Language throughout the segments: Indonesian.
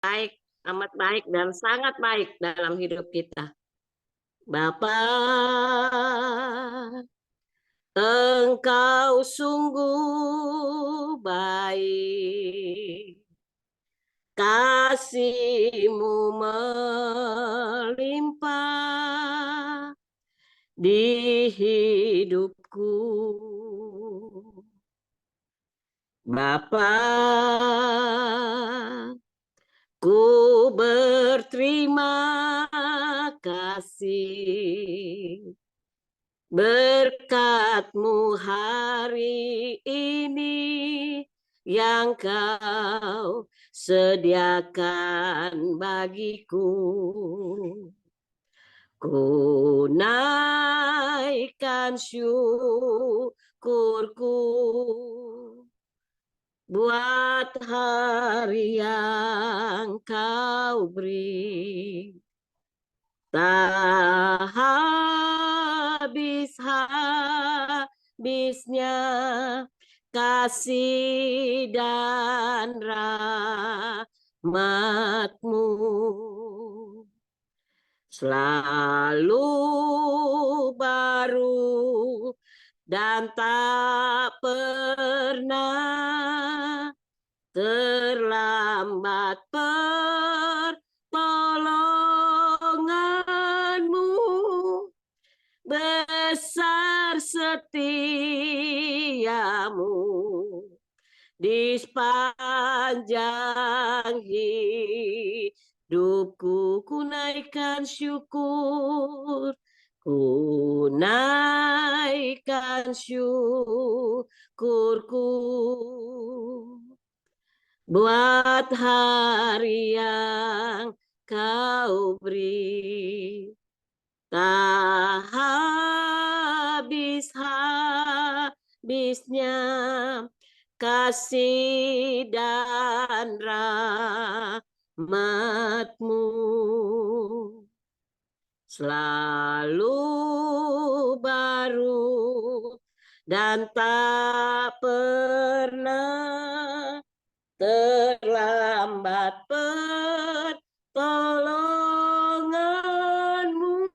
baik, amat baik dan sangat baik dalam hidup kita. Bapa, Engkau sungguh baik. Kasih-Mu melimpah di hidupku. Bapa, ku berterima kasih berkat-Mu hari ini yang Kau sediakan bagiku. Ku naikkan syukurku buat hari yang Kau beri. Tak habis-habisnya kasih dan rahmat-Mu. Selalu baru dan tak pernah terlambat pertolongan-Mu, besar setia-Mu di sepanjang hidupku. Ku naikkan syukur, ku naikkan syukurku buat hari yang Kau beri. Tak habis-habisnya kasih dan rahmat-Mu. Selalu baru dan tak pernah terlambat pertolongan-Mu,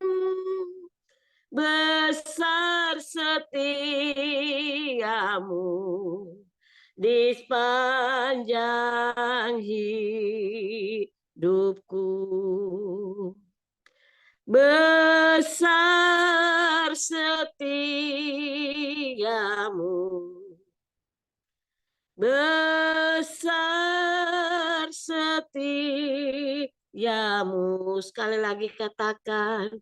besar setia-Mu di sepanjang hidupku. Besar setia-Mu, besar setia-Mu. Sekali lagi katakan,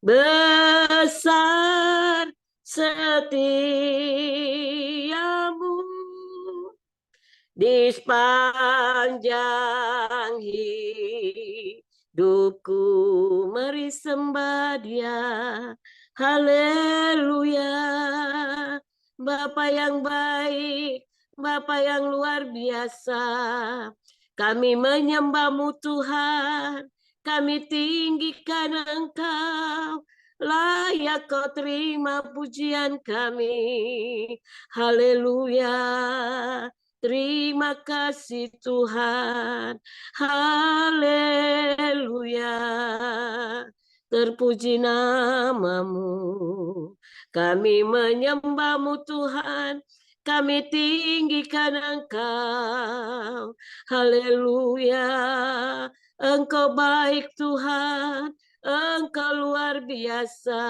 besar setia-Mu di sepanjang hidupku. Mari sembah Dia. Haleluya. Bapa yang baik, Bapa yang luar biasa, kami menyembah-Mu Tuhan, kami tinggikan Engkau, layak Kau terima pujian kami. Haleluya. Terima kasih Tuhan. Haleluya. Terpuji nama-Mu. Kami menyembah-Mu Tuhan. Kami tinggikan Engkau. Haleluya. Engkau baik Tuhan. Engkau luar biasa.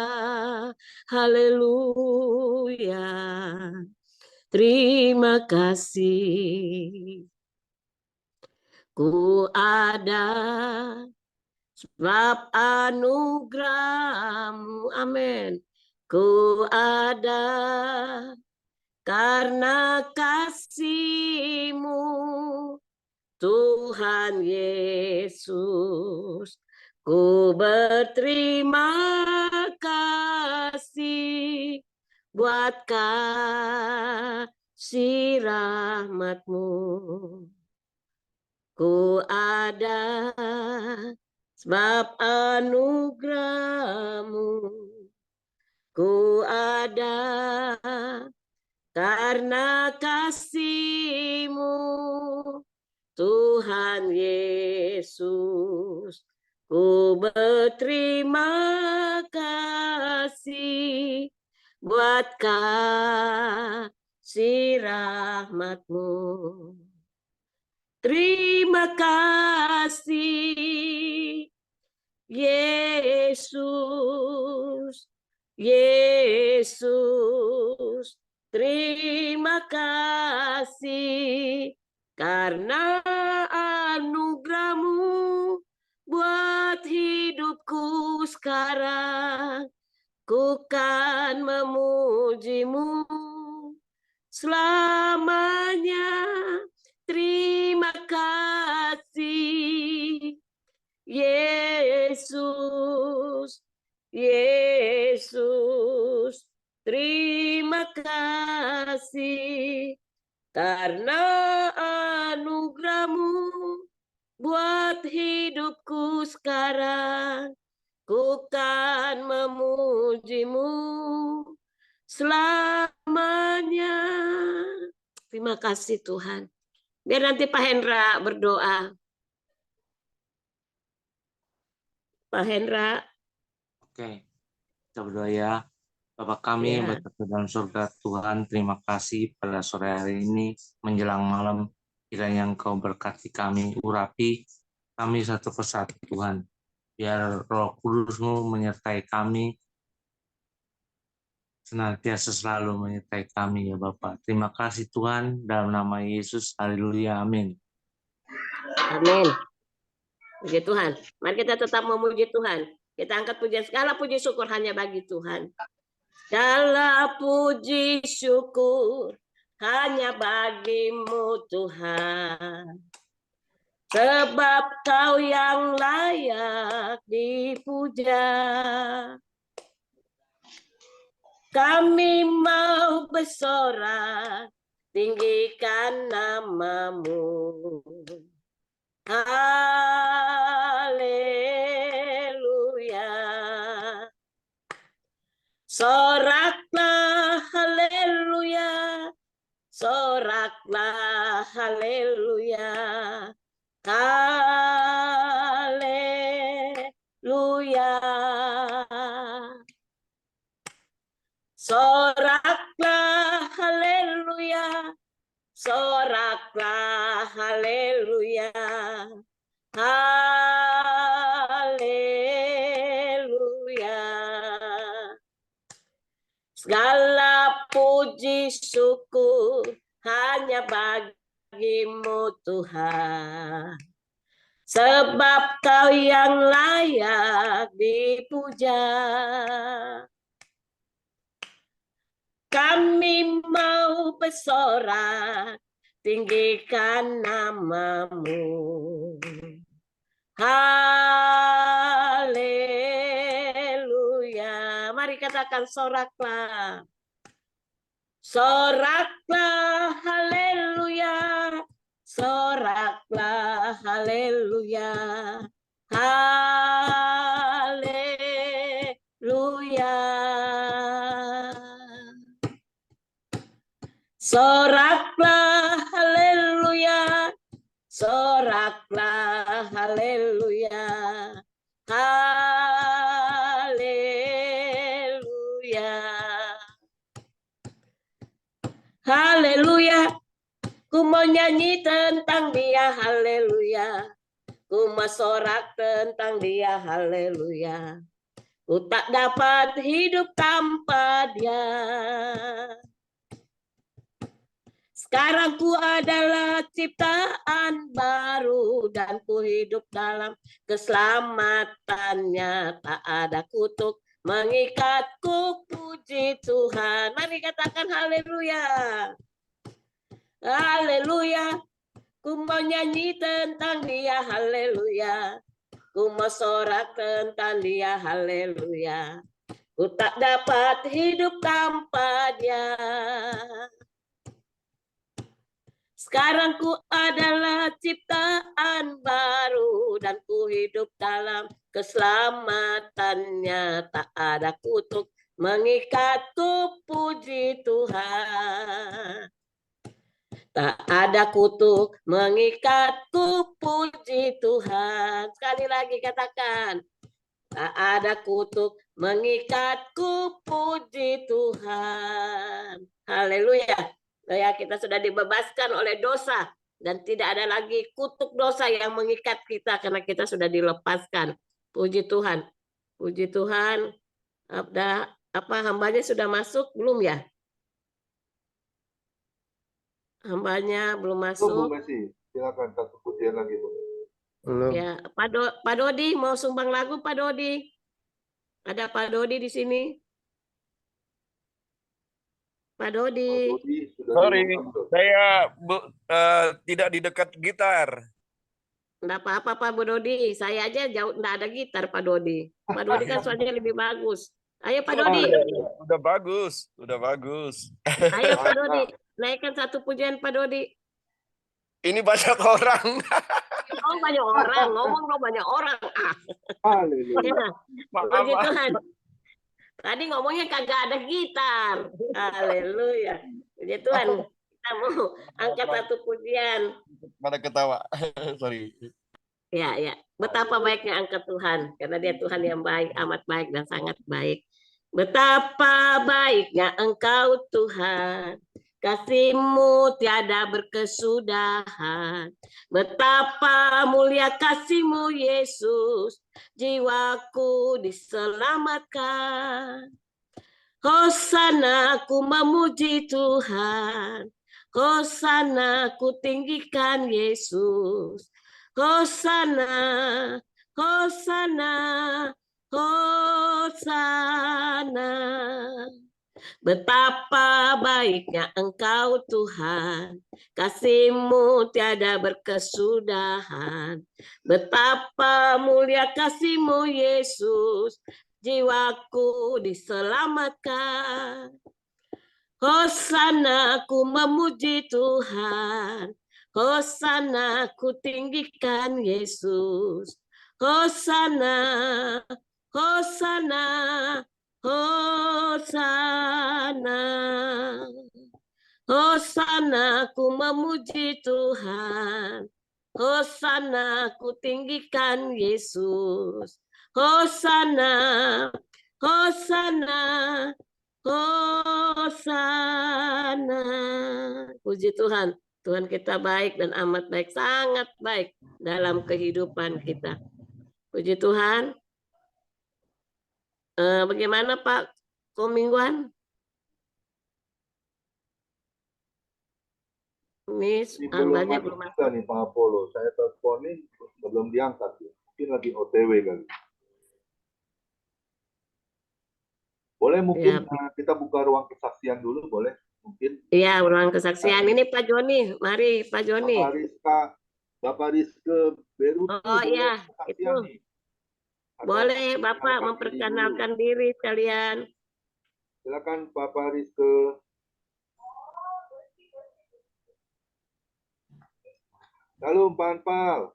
Haleluya. Terima kasih. Ku ada sebab anugerah-Mu. Amin. Ku ada karena kasih-Mu, Tuhan Yesus. Ku berterima kasih buat kasih rahmat-Mu. Ku ada sebab anugerah-Mu. Ku ada karena kasih-Mu, Tuhan Yesus. Yesus. Ku berterima kasih buat kasih rahmat-Mu. Terima kasih Yesus, Yesus. Terima kasih karena anugerah-Mu buat hidupku sekarang. Ku kan memuji-Mu selamanya. Terima kasih Yesus, Yesus. Terima kasih karena anugerah-Mu buat hidupku sekarang. Ku kan memuji-Mu selamanya. Terima kasih Tuhan. Biar nanti Pak Hendra berdoa. Pak Hendra. Oke, kita berdoa ya. Bapak kami yang berada dalam surga, Tuhan, terima kasih pada sore hari ini menjelang malam. Kiranya Engkau berkati kami, urapi kami satu persatu, Tuhan. Biar Roh Kudus-Mu menyertai kami, senantiasa selalu menyertai kami ya Bapak. Terima kasih Tuhan, dalam nama Yesus, haleluya, amin. Amin. Puji Tuhan. Mari kita tetap memuji Tuhan. Kita angkat pujian, segala puji syukur hanya bagi Tuhan. Segala puji syukur hanya bagi-Mu Tuhan. Sebab Kau yang layak dipuja. Kami mau bersorak, tinggikan nama-Mu. Haleluya. Soraklah haleluya. Soraklah haleluya. Haleluya. Soraklah haleluya. Soraklah haleluya. Haleluya. Segala puji syukur hanya bagi-Mu Tuhan. Sebab Kau yang layak dipuja. Kami mau bersorak, tinggikan nama-Mu. Haleluya. Mari katakan soraklah. Soraklah haleluya. Soraklah haleluya. Haleluya. Soraklah haleluya. Soraklah haleluya. Haleluya. Haleluya. Ku mau nyanyi tentang Dia, haleluya. Ku mau sorak tentang Dia, haleluya. Ku tak dapat hidup tanpa Dia. Sekarang ku adalah ciptaan baru dan ku hidup dalam keselamatannya. Tak ada kutuk mengikatku, puji Tuhan. Mari katakan haleluya. Haleluya. Ku mau nyanyi tentang Dia, haleluya. Ku mau sorak tentang Dia, haleluya. Ku tak dapat hidup tanpa Dia. Sekarang ku adalah ciptaan baru dan ku hidup dalam keselamatannya. Tak ada kutuk mengikatku, puji Tuhan. Tak ada kutuk mengikatku, puji Tuhan. Sekali lagi katakan, tak ada kutuk mengikatku, puji Tuhan. Haleluya. Ya, kita sudah dibebaskan oleh dosa dan tidak ada lagi kutuk dosa yang mengikat kita karena kita sudah dilepaskan. Puji Tuhan. Puji Tuhan. Hambanya sudah masuk belum ya? Hambanya belum Bu masuk. Messi, silakan satu pujian lagi, Bu. Belum. Ya, Pak Dodi mau sumbang lagu, Pak Dodi. Ada Pak Dodi di sini. Pak Dodi. Dodi sudah Sorry, diundang belum? saya tidak di dekat gitar. Enggak apa-apa Pak Dodi. Saya aja jauh enggak ada gitar Pak Dodi. Pak Dodi kan suaranya lebih bagus. Ayo Pak Dodi. Udah bagus, udah bagus. Ayo Pak Dodi. Naikkan satu pujian Pak Dodi. Ini banyak orang. Oh banyak orang. Ngomong dong banyak orang. Haleluya. Ya, Maaf, puji maaf. Tuhan. Tadi ngomongnya kagak ada gitar. Haleluya. Puji Tuhan. Kita mau angkat satu pujian. Pada ketawa. Sorry. Ya, ya. Betapa baiknya angkat Tuhan. Karena dia Tuhan yang baik, amat baik dan sangat baik. Betapa baiknya Engkau Tuhan. Kasih-Mu tiada berkesudahan. Betapa mulia kasih-Mu Yesus. Jiwaku diselamatkan. Hosana ku memuji Tuhan. Hosana ku tinggikan Yesus. Hosana, Hosana, Hosana. Betapa baiknya Engkau Tuhan, kasih-Mu tiada berkesudahan. Betapa mulia kasih-Mu Yesus, jiwaku diselamatkan. Hosana ku memuji Tuhan. Hosana ku tinggikan Yesus. Hosana, Hosana, Hosana. Hosana ku memuji Tuhan. Hosana ku tinggikan Yesus. Hosana, Hosana, Hosana. Puji Tuhan. Tuhan kita baik dan amat baik. Sangat baik dalam kehidupan kita. Puji Tuhan. Bagaimana Pak Komingguan? Ini hambanya belum masuk. Bisa nih Pak Apollo. Saya teleponin belum diangkat. Mungkin lagi OTW kali. Boleh mungkin kita buka ruang kesaksian dulu, boleh? Mungkin. Iya, ruang kesaksian. Ini Pak Joni. Mari Pak Joni. Bapak Rizke Beruti. Oh iya, itu. Nih. Boleh Bapak memperkenalkan diri sekalian. Silakan Bapak Rizke. Halo Pak Anpal.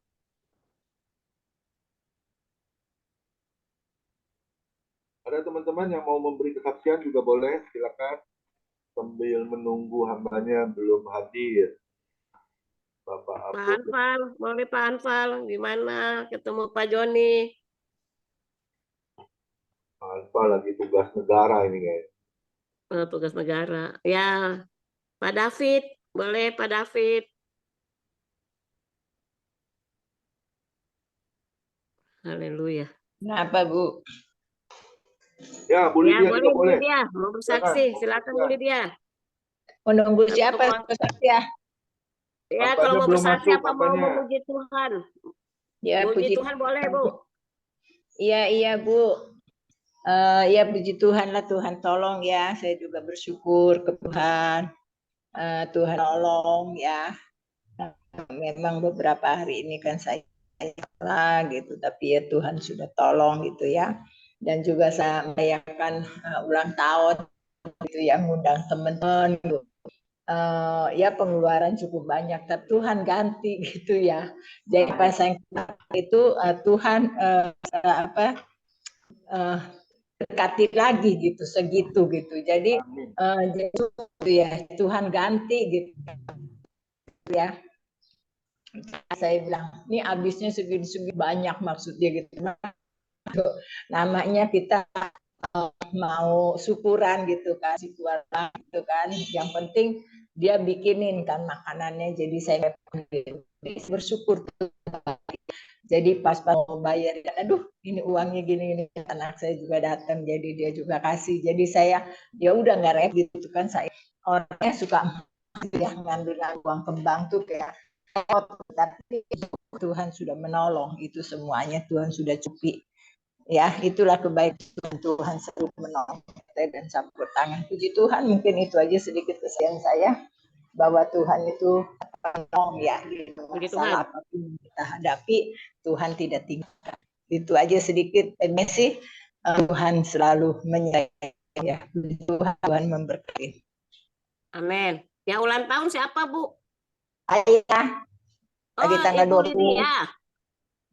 Ada teman-teman yang mau memberi kesaksian juga boleh, silakan. Sambil menunggu hambanya belum hadir. Bapak Pak Anfal, boleh Pak Anfal, gimana ketemu Pak Joni? Pak Anpal lagi tugas negara ini guys. Tugas negara. Ya, Pak David, boleh Pak David. Haleluya. Kenapa, Bu? Ya, Bu Lydia boleh, juga boleh. Bu Lydia, mau bersaksi. Silakan Bu Lydia. Menunggu siapa bersaksi ya? Ya, Bapaknya kalau mau belum bersaksi masuk, apa mau bapaknya. memuji Tuhan? Ya, Puji Tuhan boleh, Bu. Iya, Bu. Ya, puji Tuhan lah, Tuhan tolong ya. Saya juga bersyukur ke Tuhan. Tuhan tolong ya. Memang beberapa hari ini kan saya salah gitu, tapi ya Tuhan sudah tolong gitu ya. Dan juga saya merayakan ulang tahun gitu ya, ngundang teman-teman gitu. Ya pengeluaran cukup banyak, tapi Tuhan ganti gitu ya. Jadi pas yang itu Tuhan dekati lagi gitu, segitu gitu. Jadi gitu ya, Tuhan ganti gitu. ya. Saya bilang, ini habisnya segini-segini banyak maksudnya gitu. Namanya kita mau syukuran gitu kan, syukuran gitu kan. Yang penting dia bikinin kan makanannya, jadi saya bersyukur tuh. Jadi pas mau bayar, aduh ini uangnya gini, anak saya juga datang, jadi dia juga kasih. Jadi saya ya udah nggak repot gitu kan, saya orangnya suka ya ngambil uang ke bank tuh kayak, tapi Tuhan sudah menolong itu semuanya, Tuhan sudah cukup. Ya, itulah kebaikan Tuhan selalu menolong kita dan campur tangan. Puji Tuhan, mungkin itu aja sedikit kesaksian saya bahwa Tuhan itu menolong ya, gitu. Masalah apapun yang kita hadapi, Tuhan tidak tinggalkan. Itu aja sedikit mesej, Tuhan selalu menyertai ya. Puji Tuhan, Tuhan memberkati. Amin. Yang ulang tahun siapa, Bu? Ayah, lagi tanggal Ibu 20. Lydia.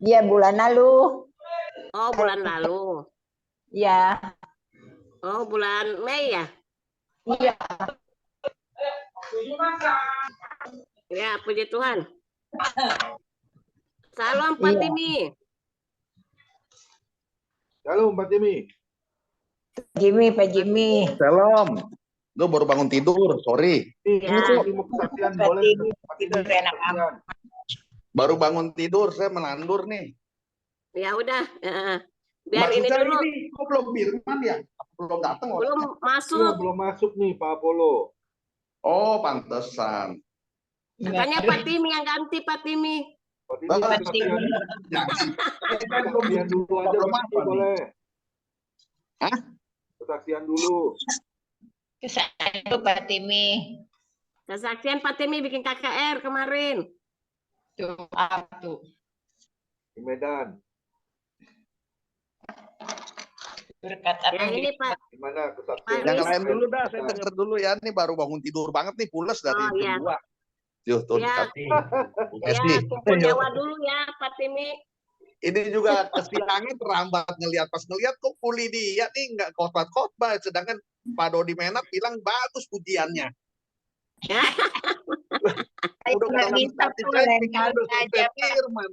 Iya, bulan lalu. Oh, bulan lalu. Iya. Oh, bulan Mei ya? Iya. Ya, puji Tuhan. Salam Pak Timi. Halo Mbak Timi. Pak Jimmy. Salam. Gue baru bangun tidur, sorry. Ya. Ini mau kesaksian boleh Mbak Timi, kesaksian. Baru bangun tidur, saya melandur nih. Ya udah. Biar ini Maksudnya dulu. ini, kok belum Firman ya? Belum datang. Belum Iya, masuk. belum masuk nih Pak Apollo. Oh, pantesan. Makanya Pak Timi yang ganti Pak Timi. Pak Timi kesaksian. Kesaksian dulu aja Mbak Timi boleh. Hah? Kesaksian dulu. Kesaksian itu Pak Timi. Kesaksian Pak Timi bikin KKR kemarin. Tuh, apa tuh? Di Medan. Berkat apa Ya ini Pak. Gimana kesaksian? Yang lain dulu dah, saya denger dulu ya. Ini baru bangun tidur banget nih, pules dari Oh, iya. jam 2. Yuh, tuh, Ya. Ya, kumpul Jawa dulu ya Pak Timi. Ini juga kesiangan terlambat ngelihat, pas ngelihat kok Puli dia nih nggak khotbah, sedangkan Pak Dodi Menat bilang bagus pujiannya. Udah nggak dalam bisa hati tuh, saya, lain pikir kali udah aja, selesai Pak. firman.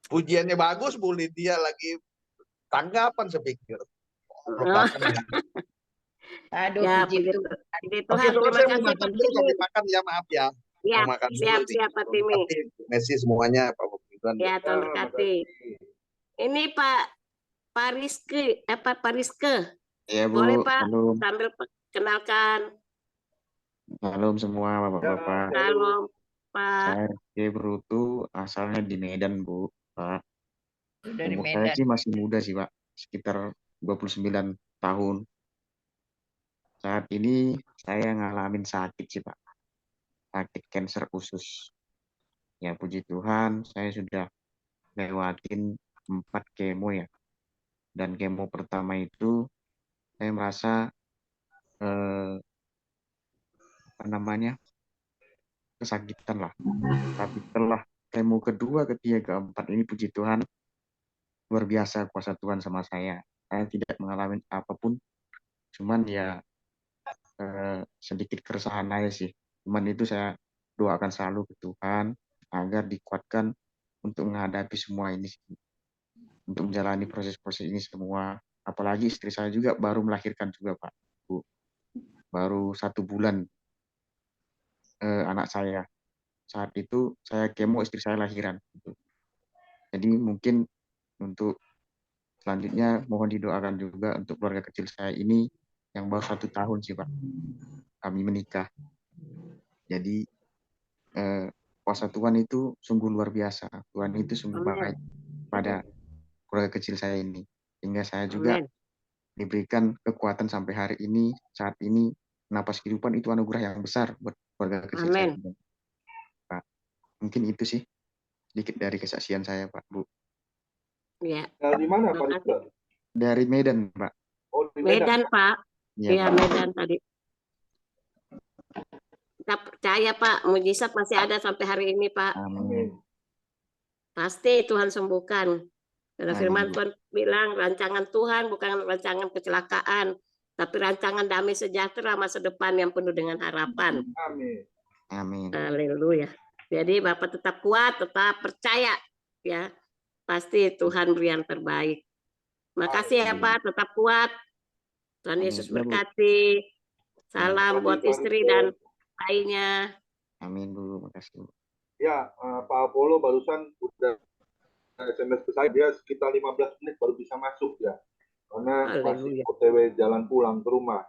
Pujiannya bagus, Bu Lydia lagi tanggapan saya pikir. Aduh, Ya, puji puji Tuhan. Oke, Tuhan. soalnya Terima saya mau kasih makan Pak dulu, kami Timi. makan ya, maaf ya. Ya, Mau makan dulu siap nih. siap Pak Timi. Messi semuanya, Pak Buktikan. Ya, Tuhan berkati. Ini Pak Pariske, Pak Rizke. Ya Bu, Boleh Pak, salam, sambil kenalkan. salam semua Bapak-Bapak. Salam Pak. Saya Rizky Brutu, asalnya di Medan Bu, Pak. Dari Umur saya Medan. sih masih muda sih Pak, sekitar 29 tahun. Saat ini saya ngalamin sakit sih Pak, sakit kanker usus. Ya puji Tuhan, saya sudah lewatin 4 kemo ya. Dan kemo pertama itu saya merasa apa namanya, kesakitan lah. Tapi setelah kemo kedua, ketiga, keempat ini puji Tuhan, luar biasa kuasa Tuhan sama saya. Saya tidak mengalami apapun, cuman ya sedikit keresahan aja sih. Cuman itu saya doakan selalu ke Tuhan agar dikuatkan untuk menghadapi semua ini, untuk menjalani proses-proses ini semua. Apalagi istri saya juga baru melahirkan juga Pak, Bu. Baru 1 bulan anak saya. Saat itu saya kemo, istri saya lahiran. Jadi mungkin untuk selanjutnya mohon didoakan juga untuk keluarga kecil saya ini yang baru 1 tahun sih Pak. Kami menikah. Jadi kuasa Tuhan itu sungguh luar biasa. Tuhan itu sungguh baik pada keluarga kecil saya ini. Sehingga saya juga diberikan kekuatan sampai hari ini, saat ini, napas kehidupan itu anugerah yang besar buat keluarga kecil saya. Pak, mungkin itu sih sedikit dari kesaksian saya Pak, Bu. Ya. Dari mana Pak Rizke? Dari Medan Pak. Oh, di Medan Pak. Iya, Iya, Medan tadi. Kita percaya Pak, mujizat masih ada sampai hari ini Pak. Amin. Pasti Tuhan sembuhkan. Karena Amin, firman Bu. Tuhan bilang rancangan Tuhan bukan rancangan kecelakaan, tapi rancangan damai sejahtera masa depan yang penuh dengan harapan. Amin. Amin. Haleluya. Jadi Bapak tetap kuat, tetap percaya ya. Pasti Tuhan beri yang terbaik. Makasih ya Pak, tetap kuat. Tuhan Amin. Yesus Iya, Bu. berkati. Salam buat istri dan lainnya. Amin, Bu. Makasih, Bu. Ya, Pak Apollo barusan udah SMS ke saya, dia sekitar 15 menit baru bisa masuk ya. Karena masih Haleluya. OTW jalan pulang ke rumah.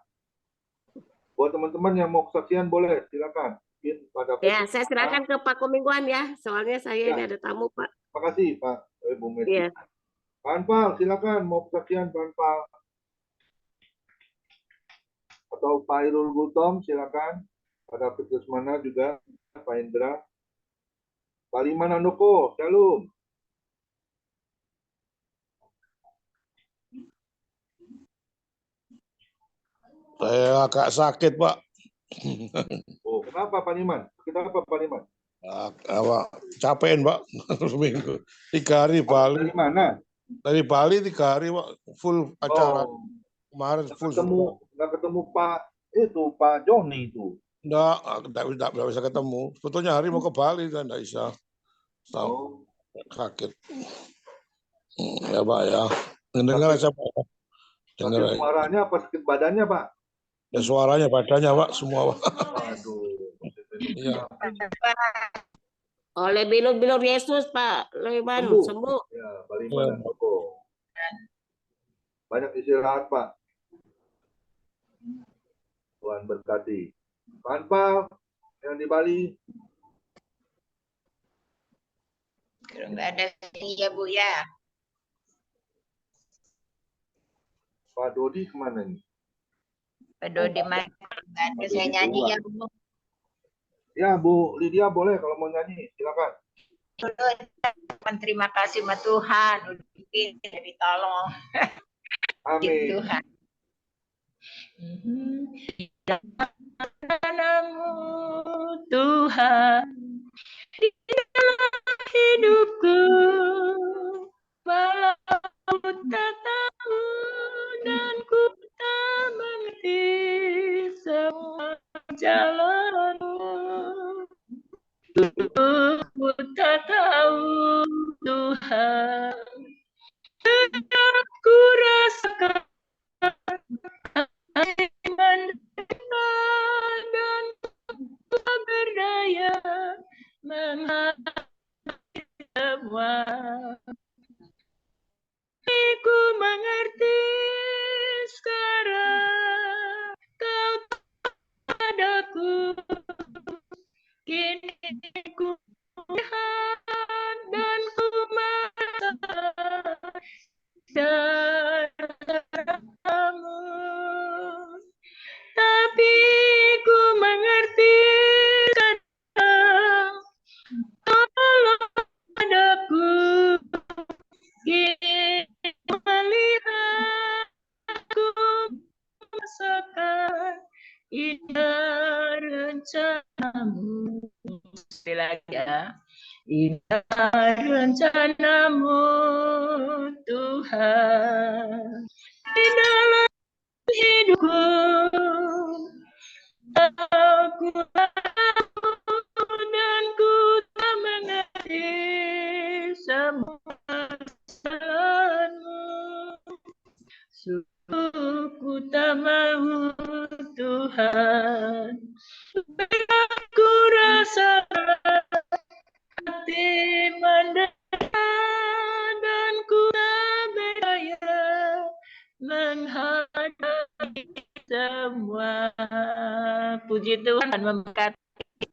Buat teman-teman yang mau kesaksian boleh, silakan. Mungkin pada Ya, saya serahkan ke Pak Komingguan ya. Soalnya saya Ya. ini ada tamu, Pak. Makasih Pak Bu Messi. Iya. Pak Anpal, silakan mau kesaksian Pak Anpal. Atau Pak Irul Gultom, silakan. Ada Petrus Mana juga, Pak Indra. Pak Liman Andoko, shalom. Saya agak sakit, Pak. Oh, kenapa Pak Liman? Kenapa Pak Liman? Capekin, Pak. Seminggu. 3 hari Bali. Dari mana? Dari Bali 3 hari, Pak. Full acara. Oh, Kemarin full. nggak ketemu Pak Joni itu. Nggak bisa ketemu. Sebetulnya hari mau ke Bali kan nggak bisa. Oh, Sakit. Ya, Pak ya. Dengar aja, Pak. Dengar sakit aja. suaranya apa sakit badannya Pak? Ya suaranya, badannya, Pak, semua, Pak. Aduh. Iya. Oleh bilur-bilur Yesus, Pak Leman, sembuh. Ya, Pak Liman Andoko. Banyak istirahat Pak. Tuhan berkati. Pak Anpal yang di Bali. Nggak ada ini ya Bu ya. Pak Dodi kemana nih? Pak Dodi mana? Nggak ada, saya nyanyi ya Bu. Ya Bu Lydia boleh kalau mau nyanyi, silakan. Terima kasih sama Tuhan udah ditolong. Amin. Tuhan. Namamu Tuhan di dalam hidupku, walau tak tahu dan ku tak mengerti semua jalanmu. Ku tak tahu Tuhan, ku rasakan menderita dan ku berdaya menghadapi semua. Ku mengerti sekarang kau padaku, kini ku lihat dan ku merasakan darahmu. Tapi ku mengerti sekarang tolong padaku, kini melihat ku merasakan indah rencanamu. Sekali lagi ya. Indah rencanamu Tuhan di dalam hidupku. Aku tahu dan ku tak mengerti semua jalanmu. Ku tak mau Tuhan, ku rasa hati menderita dan ku tak berdaya menghadapi semua. Puji Tuhan memberkati.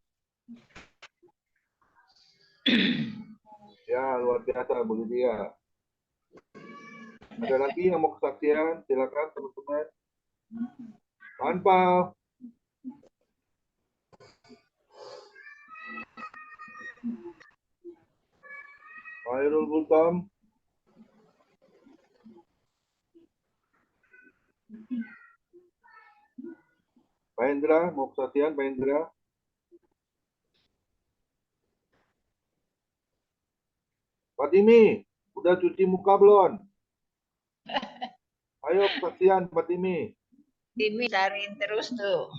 Ya, luar biasa Bu Lydia. Ada lagi yang mau kesaksian? Silakan teman-teman. Pak Anpal. Pak Irul Gultom. Pak Indra, mau kesaksian Pak Indra? Pak Timi, udah cuci muka belum? Ayo kesaksian Pak Timi. Timi cariin terus tuh.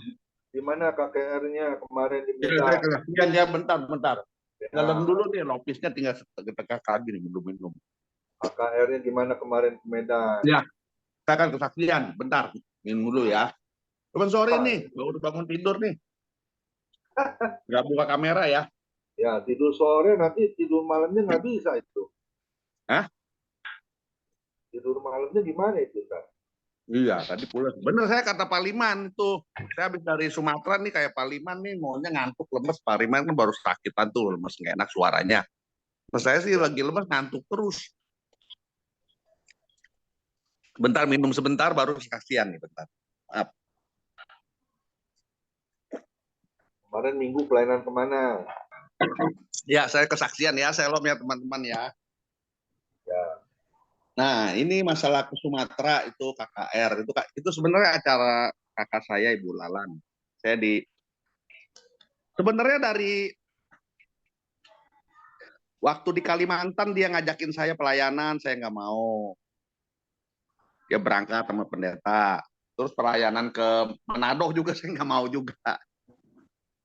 Di mana KKR-nya kemarin di Ya, saya Medan? kesaksian ya, bentar. Ya, Dalam dulu nih, lopisnya tinggal setegak kaki nih, minum. KKR-nya gimana kemarin ke Medan? Ya, saya akan kesaksian, bentar. Minum dulu ya. Teman sore Ah, nih, baru bangun tidur nih. Nggak buka kamera ya. ya, tidur sore nanti tidur malamnya nggak bisa itu. Hah? Tidur malamnya gimana itu, Kak? Iya, tadi pulang. Bener saya kata Pak Liman itu. Saya habis dari Sumatera nih kayak Pak Liman nih maunya ngantuk lemes. Pak Liman kan baru sakitan tuh lemes nggak enak suaranya. Nah, saya sih lagi lemes ngantuk terus. Bentar minum sebentar baru kesaksian nih bentar. Maaf. Kemarin minggu pelayanan kemana? Ya saya kesaksian ya, shalom ya teman-teman ya. Ya, Nah ini masalah ke Sumatera itu KKR itu sebenarnya acara kakak saya Ibu Lalan. Saya sebenarnya dari waktu di Kalimantan dia ngajakin saya pelayanan, saya nggak mau. Dia berangkat sama pendeta. Terus pelayanan ke Manado juga saya nggak mau juga.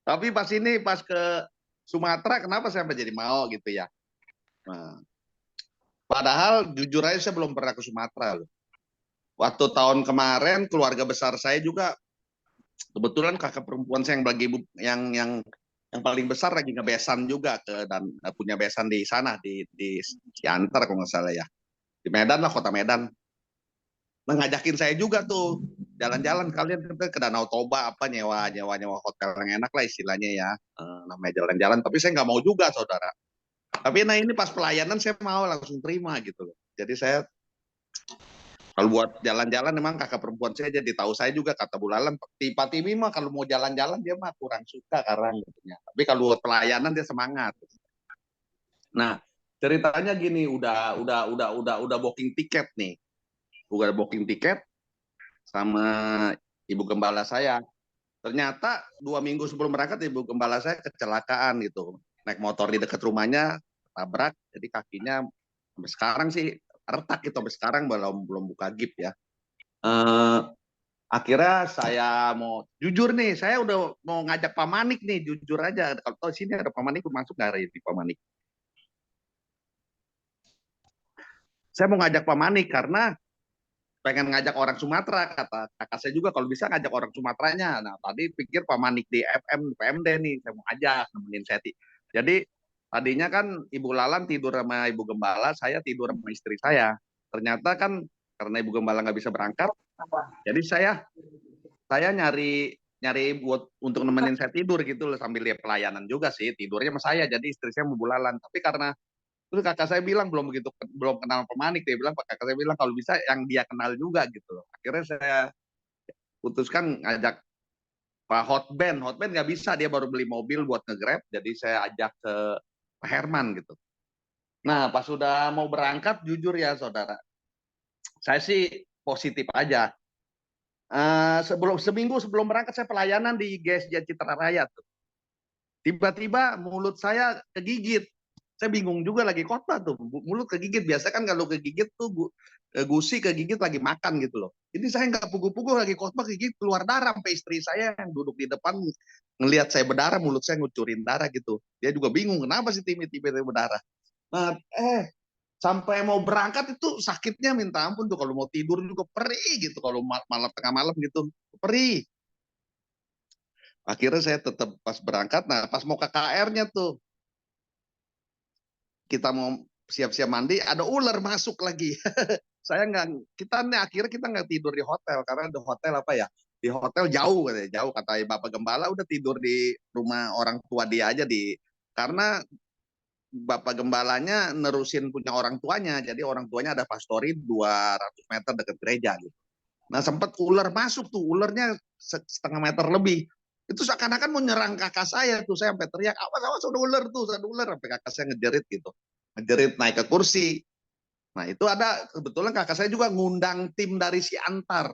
Tapi pas ke Sumatera, kenapa saya menjadi mau gitu ya? Nah, padahal jujur aja saya belum pernah ke Sumatera loh. Waktu tahun kemarin keluarga besar saya juga kebetulan kakak perempuan saya yang lagi yang paling besar lagi ngebesan juga dan punya besan di sana di Siantar kalau nggak salah ya. Di Medan lah, kota Medan. Nah, ngajakin saya juga tuh jalan-jalan kalian ke Danau Toba apa nyewa hotel yang enak lah istilahnya ya, namanya jalan-jalan. Tapi saya nggak mau juga saudara. Tapi nah ini pas pelayanan saya mau langsung terima gitu loh. Jadi saya kalau buat jalan-jalan memang kakak perempuan saya jadi tahu saya juga kata Bulalan Pak Timi mah kalau mau jalan-jalan dia mah kurang suka karang gitu. Tapi kalau buat pelayanan dia semangat. Nah ceritanya gini udah booking tiket nih, udah booking tiket sama ibu gembala saya. Ternyata 2 minggu sebelum berangkat ibu gembala saya kecelakaan gitu. Naik motor di dekat rumahnya, tabrak, jadi kakinya sampai sekarang sih retak gitu. Sampai sekarang belum buka gip ya. Akhirnya saya mau jujur nih, saya udah mau ngajak Pak Manik nih, jujur aja. Kalau tahu sini ada Pak Manik masuk nggak hari ini Pak Manik? Saya mau ngajak Pak Manik karena pengen ngajak orang Sumatera, kata kakak saya juga kalau bisa ngajak orang Sumateranya. Nah tadi pikir Pak Manik di FM PMD nih, saya mau ajak nemenin saya. Jadi tadinya kan Ibu Lalan tidur sama Ibu Gembala, saya tidur sama istri saya. Ternyata kan karena Ibu Gembala nggak bisa berangkat, jadi saya nyari buat untuk nemenin saya tidur gitu loh, sambil lihat pelayanan juga sih, tidurnya sama saya, jadi istri saya mau Bulalan. Tapi karena terus kakak saya bilang belum kenal pemanik, dia bilang kakak saya bilang kalau bisa yang dia kenal juga gitu loh. Akhirnya saya putuskan ngajak Pak Hotband nggak bisa, dia baru beli mobil buat nge-grab, jadi saya ajak ke Pak Herman gitu. Nah pas sudah mau berangkat jujur ya saudara, saya sih positif aja. Seminggu sebelum berangkat saya pelayanan di GSJ Citra Raya tuh. Tiba-tiba mulut saya kegigit. Saya bingung juga lagi khotbah tuh, mulut kegigit. Biasa kan kalau kegigit tuh gusi kegigit lagi makan gitu loh. Ini saya nggak pugu-pugu lagi khotbah kegigit keluar darah, sampai istri saya yang duduk di depan ngelihat saya berdarah, mulut saya ngucurin darah gitu. Dia juga bingung kenapa sih tiba-tiba berdarah. Nah, sampai mau berangkat itu sakitnya minta ampun tuh, kalau mau tidur juga perih gitu, kalau malam tengah malam gitu perih. Akhirnya saya tetap pas berangkat, nah pas mau ke KR-nya tuh kita mau siap-siap mandi, ada ular masuk lagi. Saya akhirnya kita nggak tidur di hotel karena di hotel apa ya? Di hotel jauh kata Bapak Gembala udah tidur di rumah orang tua dia aja karena Bapak Gembalanya nerusin punya orang tuanya, jadi orang tuanya ada pastori 200 meter dekat gereja gitu. Nah sempat ular masuk tuh, ularnya setengah meter lebih. Itu seakan-akan mau nyerang kakak saya tuh, saya sampai teriak, awas ada ular tuh, ada ular, sampai kakak saya ngejerit gitu. Ngejerit naik ke kursi. Nah itu ada, kebetulan kakak saya juga ngundang tim dari Siantar.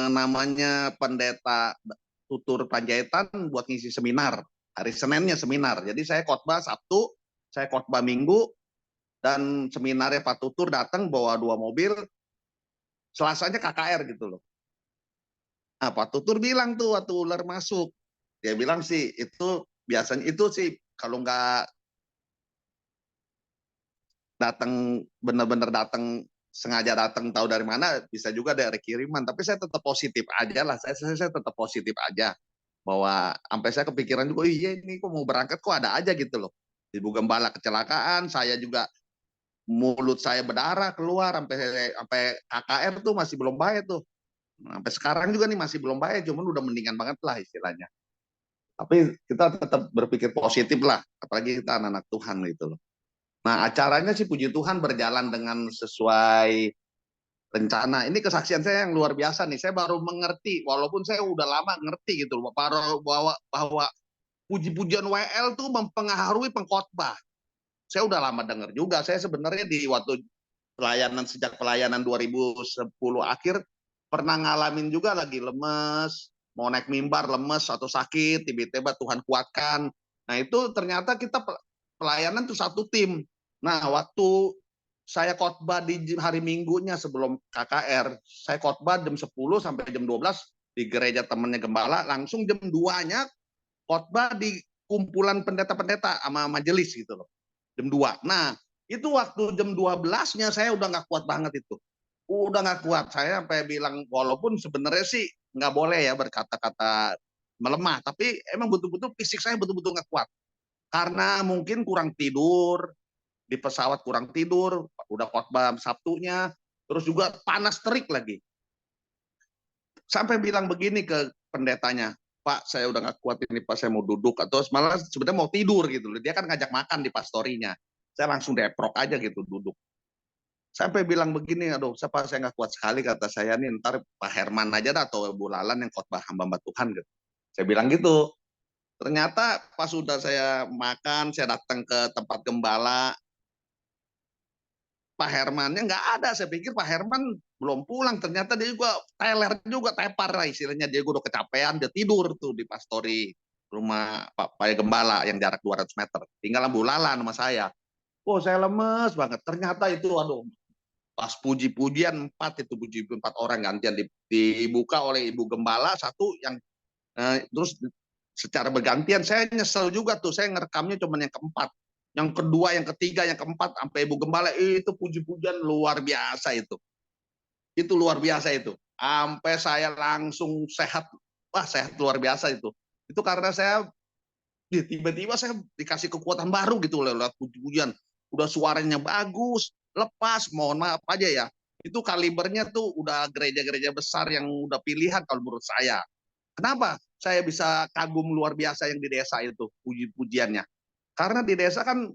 Namanya pendeta Tutur Panjaitan buat ngisi seminar. Hari Seninnya seminar. Jadi saya khotbah Sabtu, saya khotbah Minggu, dan seminarnya Pak Tutur datang bawa 2 mobil, Selasanya KKR gitu loh. Nah, Pak Tutur bilang tuh waktu ular masuk, dia bilang sih itu biasanya itu sih kalau nggak datang benar-benar datang sengaja datang tahu dari mana bisa juga dari kiriman, tapi saya tetap positif aja lah, saya tetap positif aja bahwa sampai saya kepikiran juga, iya ini kok mau berangkat kok ada aja gitu loh. Ibu Gembala kecelakaan, saya juga mulut saya berdarah keluar sampai KKR tuh masih belum baik tuh. Sampai sekarang juga nih masih belum baik, cuman udah mendingan banget lah istilahnya. Tapi kita tetap berpikir positif lah, apalagi kita anak-anak Tuhan gitu loh. Nah, acaranya sih puji Tuhan berjalan dengan sesuai rencana. Ini kesaksian saya yang luar biasa nih. Saya baru mengerti, walaupun saya udah lama ngerti gitu loh, bahwa puji-pujian WL tuh mempengaruhi pengkhotbah. Saya udah lama dengar juga. Saya sebenarnya di waktu sejak pelayanan 2010 akhir pernah ngalamin juga lagi lemes, mau naik mimbar lemes atau sakit, tiba-tiba Tuhan kuatkan. Nah itu ternyata kita pelayanan tuh satu tim. Nah waktu saya khotbah di hari Minggunya sebelum KKR, saya khotbah jam 10 sampai jam 12 di gereja temannya Gembala, langsung jam 2-nya khotbah di kumpulan pendeta-pendeta sama majelis gitu loh. Jam 2. Nah, itu waktu jam 12-nya saya udah nggak kuat banget itu. Udah nggak kuat. Saya sampai bilang, walaupun sebenarnya sih nggak boleh ya berkata-kata melemah, tapi emang betul-betul fisik saya betul-betul nggak kuat. Karena mungkin kurang tidur, di pesawat kurang tidur, udah khotbah Sabtunya, terus juga panas terik lagi. Sampai bilang begini ke pendetanya, Pak, saya udah nggak kuat ini, Pak, saya mau duduk, atau malah sebenarnya mau tidur gitu. Dia kan ngajak makan di pastorinya. Saya langsung deprok aja gitu duduk. Sampai bilang begini, aduh, saya nggak kuat sekali, kata saya nih, ntar Pak Herman aja dah, atau Bu Lalan yang khotbah hamba Tuhan gitu. Saya bilang gitu. Ternyata pas sudah saya makan, saya datang ke tempat gembala, Pak Hermannya nggak ada. Saya pikir Pak Herman belum pulang. Ternyata dia juga teler juga, tepar lah istilahnya. Dia udah kecapean, dia tidur tuh di pastori rumah Pak Gembala yang jarak 200 meter. Tinggal Bu Lalan sama saya. Oh, saya lemes banget. Ternyata itu, aduh, pas puji-pujian 4 itu, puji 4 orang gantian dibuka oleh Ibu Gembala satu yang terus secara bergantian. Saya nyesel juga tuh, saya ngerekamnya cuma yang keempat, yang kedua, yang ketiga, yang keempat sampai Ibu Gembala itu puji-pujian luar biasa itu luar biasa itu, sampai saya langsung sehat. Wah, sehat luar biasa itu karena saya tiba-tiba saya dikasih kekuatan baru gitu lewat puji-pujian. Udah suaranya bagus, lepas, mohon maaf aja ya, itu kalibernya tuh udah gereja-gereja besar yang udah pilihan kalau menurut saya. Kenapa saya bisa kagum luar biasa yang di desa itu puji-pujiannya? Karena di desa kan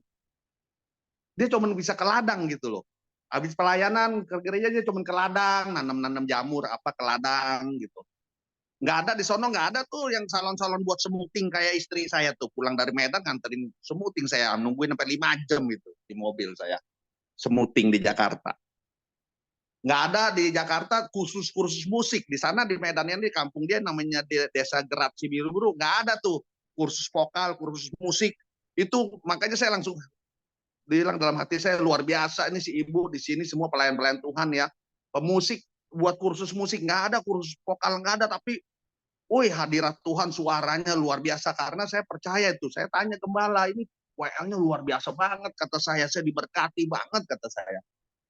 dia cuma bisa ke ladang gitu loh. Habis pelayanan ke gereja dia cuma ke ladang, nanam-nanam jamur apa ke ladang gitu. Nggak ada di sono, nggak ada tuh yang salon-salon buat semuting kayak istri saya tuh pulang dari Medan nganterin semuting, saya nungguin sampai 5 jam itu di mobil saya semuting di Jakarta. Nggak ada di Jakarta kursus musik. Di sana di Medan ini kampung dia namanya Desa Gerat Cibiru, nggak ada tuh kursus vokal, kursus musik. Itu makanya saya langsung bilang dalam hati saya, luar biasa ini si ibu di sini semua pelayan-pelayan Tuhan ya. Pemusik buat kursus musik nggak ada, kursus vokal nggak ada, tapi wih, hadirat Tuhan suaranya luar biasa. Karena saya percaya itu. Saya tanya gembala, ini WL-nya luar biasa banget. Kata saya diberkati banget, kata saya.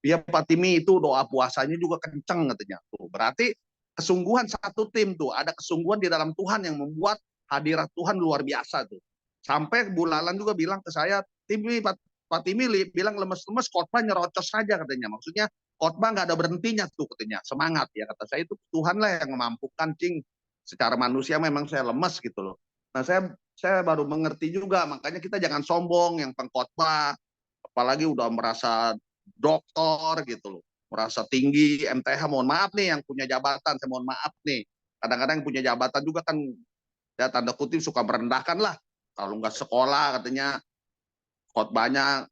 Ya Pak Timi itu doa puasanya juga kenceng katanya. Tuh, berarti kesungguhan satu tim tuh. Ada kesungguhan di dalam Tuhan yang membuat hadirat Tuhan luar biasa tuh. Sampai Bu Lalan juga bilang ke saya, Timi, Pak Timi bilang lemes-lemes, khotbah nyerocos saja katanya. Maksudnya khotbah nggak ada berhentinya tuh katanya. Semangat ya, kata saya, itu Tuhan lah yang memampukan, cing. Secara manusia memang saya lemes gitu loh. Nah, saya baru mengerti juga, makanya kita jangan sombong yang pengkhotbah, apalagi udah merasa doktor gitu loh, merasa tinggi MTH. Mohon maaf nih yang punya jabatan, saya mohon maaf nih. Kadang-kadang yang punya jabatan juga kan ya tanda kutip suka merendahkan lah. Kalau nggak sekolah katanya khotbahnya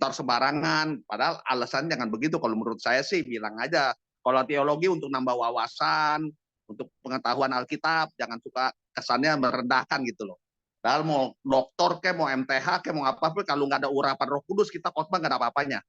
ntar sembarangan. Padahal alasan jangan begitu. Kalau menurut saya sih bilang aja, kalau teologi untuk nambah wawasan, untuk pengetahuan Alkitab, jangan suka kesannya merendahkan gitu loh. Padahal mau doktor ke, mau MTH ke, mau apa pun, kalau nggak ada urapan Roh Kudus, kita khotbah nggak ada apa-apanya.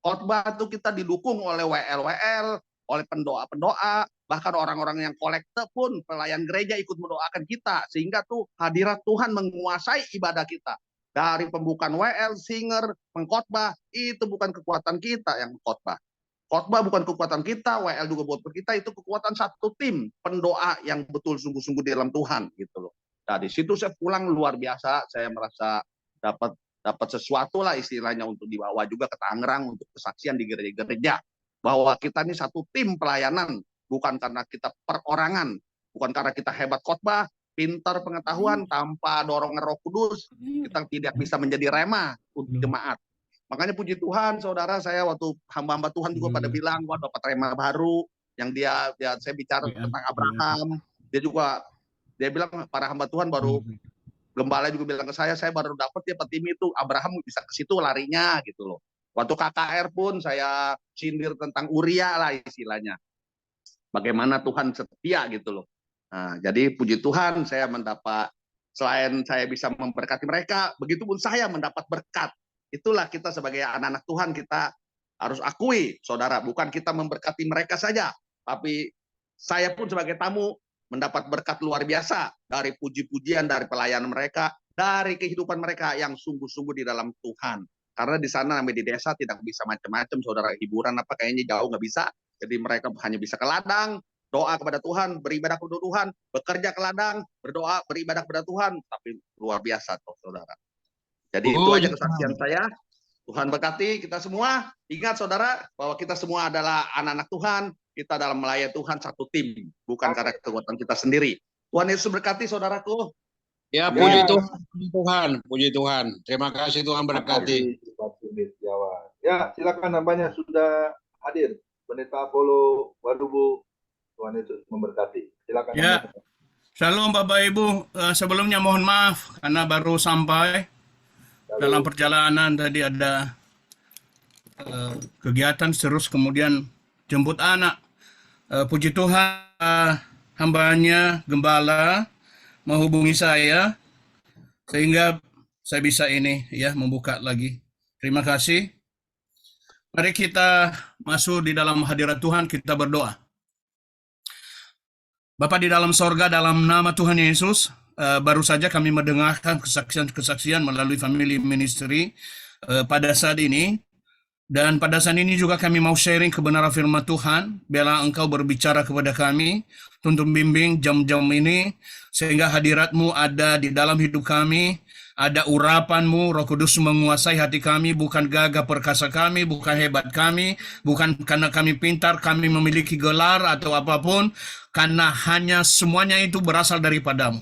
Khotbah itu kita didukung oleh WL-WL, oleh pendoa-pendoa, Bahkan orang-orang yang kolekte pun, pelayan gereja ikut mendoakan kita. Sehingga tuh hadirat Tuhan menguasai ibadah kita. Dari pembukaan WL, singer, pengkhotbah, itu bukan kekuatan kita yang khotbah. Khotbah bukan kekuatan kita, WL juga buat kita, itu kekuatan satu tim pendoa yang betul sungguh-sungguh di dalam Tuhan gitu loh. Nah, di situ saya pulang luar biasa, saya merasa dapat sesuatu lah istilahnya untuk dibawa juga ke Tangerang untuk kesaksian di gereja-gereja bahwa kita ini satu tim pelayanan, bukan karena kita perorangan, bukan karena kita hebat khotbah, pintar pengetahuan, tanpa dorongan Roh Kudus kita tidak bisa menjadi rema untuk jemaat. Makanya puji Tuhan, saudara, saya waktu hamba-hamba Tuhan juga pada bilang, wah dapat rema baru, yang saya bicara tentang Abraham, dia bilang para hamba Tuhan baru, gembala juga bilang ke saya baru dapat dia tim itu, Abraham bisa ke situ larinya gitu loh. Waktu KKR pun saya sindir tentang Uria lah istilahnya. Bagaimana Tuhan setia gitu loh. Nah, jadi puji Tuhan saya mendapat, selain saya bisa memberkati mereka, begitupun saya mendapat berkat. Itulah kita sebagai anak-anak Tuhan, kita harus akui, saudara, bukan kita memberkati mereka saja, tapi saya pun sebagai tamu mendapat berkat luar biasa dari puji-pujian, dari pelayanan mereka, dari kehidupan mereka yang sungguh-sungguh di dalam Tuhan. Karena di sana di desa tidak bisa macam-macam, saudara, hiburan apa kayaknya jauh nggak bisa. Jadi mereka hanya bisa ke ladang, doa kepada Tuhan, beribadah kepada Tuhan, bekerja ke ladang, berdoa, beribadah kepada Tuhan, tapi luar biasa, saudara. Jadi itu aja kesaksian saya. Tuhan berkati kita semua. Ingat saudara, bahwa kita semua adalah anak-anak Tuhan. Kita dalam melayani Tuhan satu tim, bukan karena kekuatan kita sendiri. Tuhan Yesus berkati saudaraku. Ya, puji Tuhan, puji Tuhan. Terima kasih Tuhan berkati. Ya, silakan nampaknya sudah hadir. Pendeta Apollo Wadubu. Tuhan Yesus memberkati. Silakan. Ya, shalom Bapak Ibu. Sebelumnya mohon maaf karena baru sampai. Dalam perjalanan tadi ada kegiatan terus kemudian jemput anak. Puji Tuhan, hambanya gembala menghubungi saya sehingga saya bisa ini ya membuka lagi. Terima kasih. Mari kita masuk di dalam hadirat Tuhan, kita berdoa. Bapa di dalam sorga, dalam nama Tuhan Yesus, baru saja kami mendengarkan kesaksian-kesaksian melalui Family Ministry pada saat ini. Dan pada saat ini juga kami mau sharing kebenaran firman Tuhan. Biarlah Engkau berbicara kepada kami, tuntun bimbing jam-jam ini, sehingga hadirat-Mu ada di dalam hidup kami. Ada urapan-Mu, Roh Kudus menguasai hati kami, bukan gagah perkasa kami, bukan hebat kami, bukan karena kami pintar, kami memiliki gelar atau apapun, karena hanya semuanya itu berasal daripada-Mu.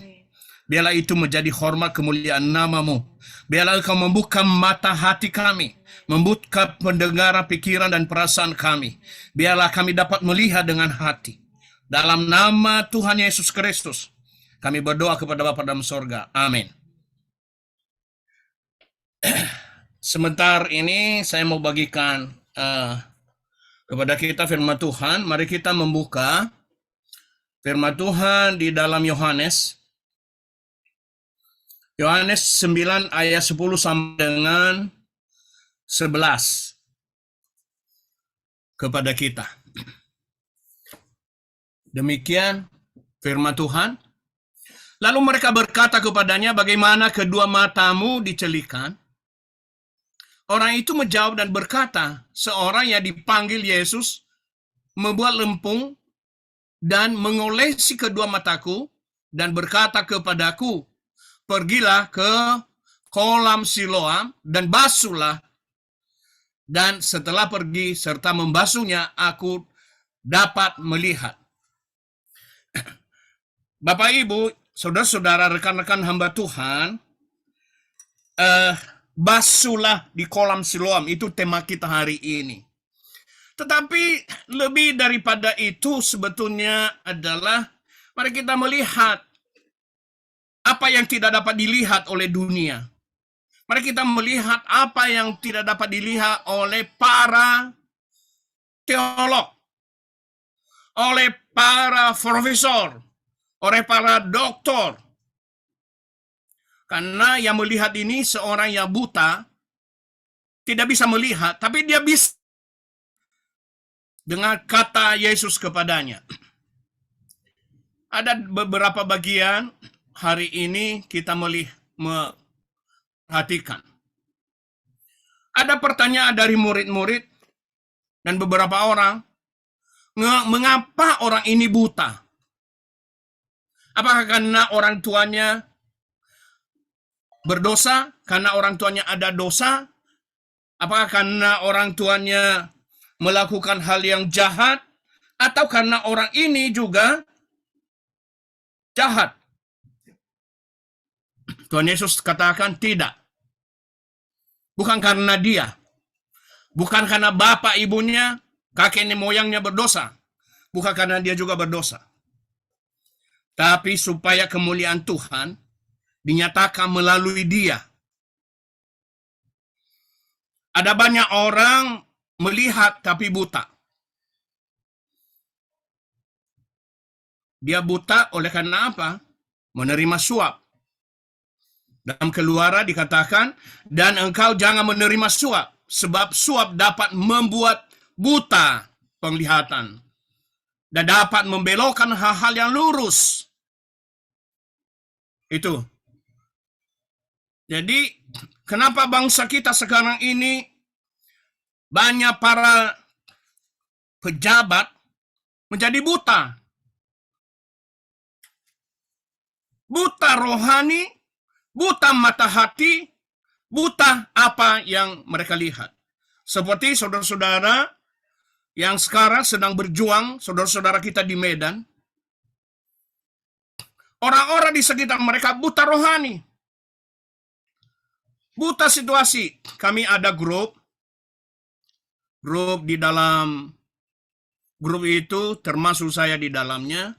Biarlah itu menjadi hormat kemuliaan nama-Mu. Biarlah Engkau membuka mata hati kami, membuka pendengaran pikiran dan perasaan kami. Biarlah kami dapat melihat dengan hati. Dalam nama Tuhan Yesus Kristus, kami berdoa kepada Bapa dalam sorga. Amin. Sebentar ini saya mau bagikan kepada kita firman Tuhan. Mari kita membuka firman Tuhan di dalam Yohanes 9 ayat 10 sampai dengan 11 kepada kita. Demikian firman Tuhan. Lalu mereka berkata kepadanya, bagaimana kedua matamu dicelikan? Orang itu menjawab dan berkata, seorang yang dipanggil Yesus membuat lempung dan mengolesi kedua mataku dan berkata kepadaku, pergilah ke kolam Siloam dan basuhlah. Dan setelah pergi serta membasuhnya, aku dapat melihat. Bapak Ibu, saudara-saudara, rekan-rekan hamba Tuhan, basuhlah di kolam Siloam, itu tema kita hari ini. Tetapi lebih daripada itu sebetulnya adalah mari kita melihat apa yang tidak dapat dilihat oleh dunia. Mari kita melihat apa yang tidak dapat dilihat oleh para teolog, oleh para profesor, oleh para doktor. Karena yang melihat ini seorang yang buta, tidak bisa melihat, tapi dia bisa dengan kata Yesus kepadanya. Ada beberapa bagian hari ini kita perhatikan. Ada pertanyaan dari murid-murid dan beberapa orang, mengapa orang ini buta? Apakah karena orang tuanya berdosa? Karena orang tuanya ada dosa? Apakah karena orang tuanya melakukan hal yang jahat? Atau karena orang ini juga jahat? Tuhan Yesus katakan tidak. Bukan karena dia. Bukan karena bapak ibunya, kakek nenek moyangnya berdosa. Bukan karena dia juga berdosa. Tapi supaya kemuliaan Tuhan dinyatakan melalui dia. Ada banyak orang melihat tapi buta. Dia buta oleh karena apa? Menerima suap. Dalam Keluaran dikatakan, dan engkau jangan menerima suap, sebab suap dapat membuat buta penglihatan dan dapat membelokkan hal-hal yang lurus. Itu. Jadi, kenapa bangsa kita sekarang ini banyak para pejabat menjadi buta? Buta rohani, buta mata hati, buta apa yang mereka lihat. Seperti saudara-saudara yang sekarang sedang berjuang, saudara-saudara kita di Medan, orang-orang di sekitar mereka buta rohani, buta situasi. Kami ada grup di dalam grup itu termasuk saya di dalamnya,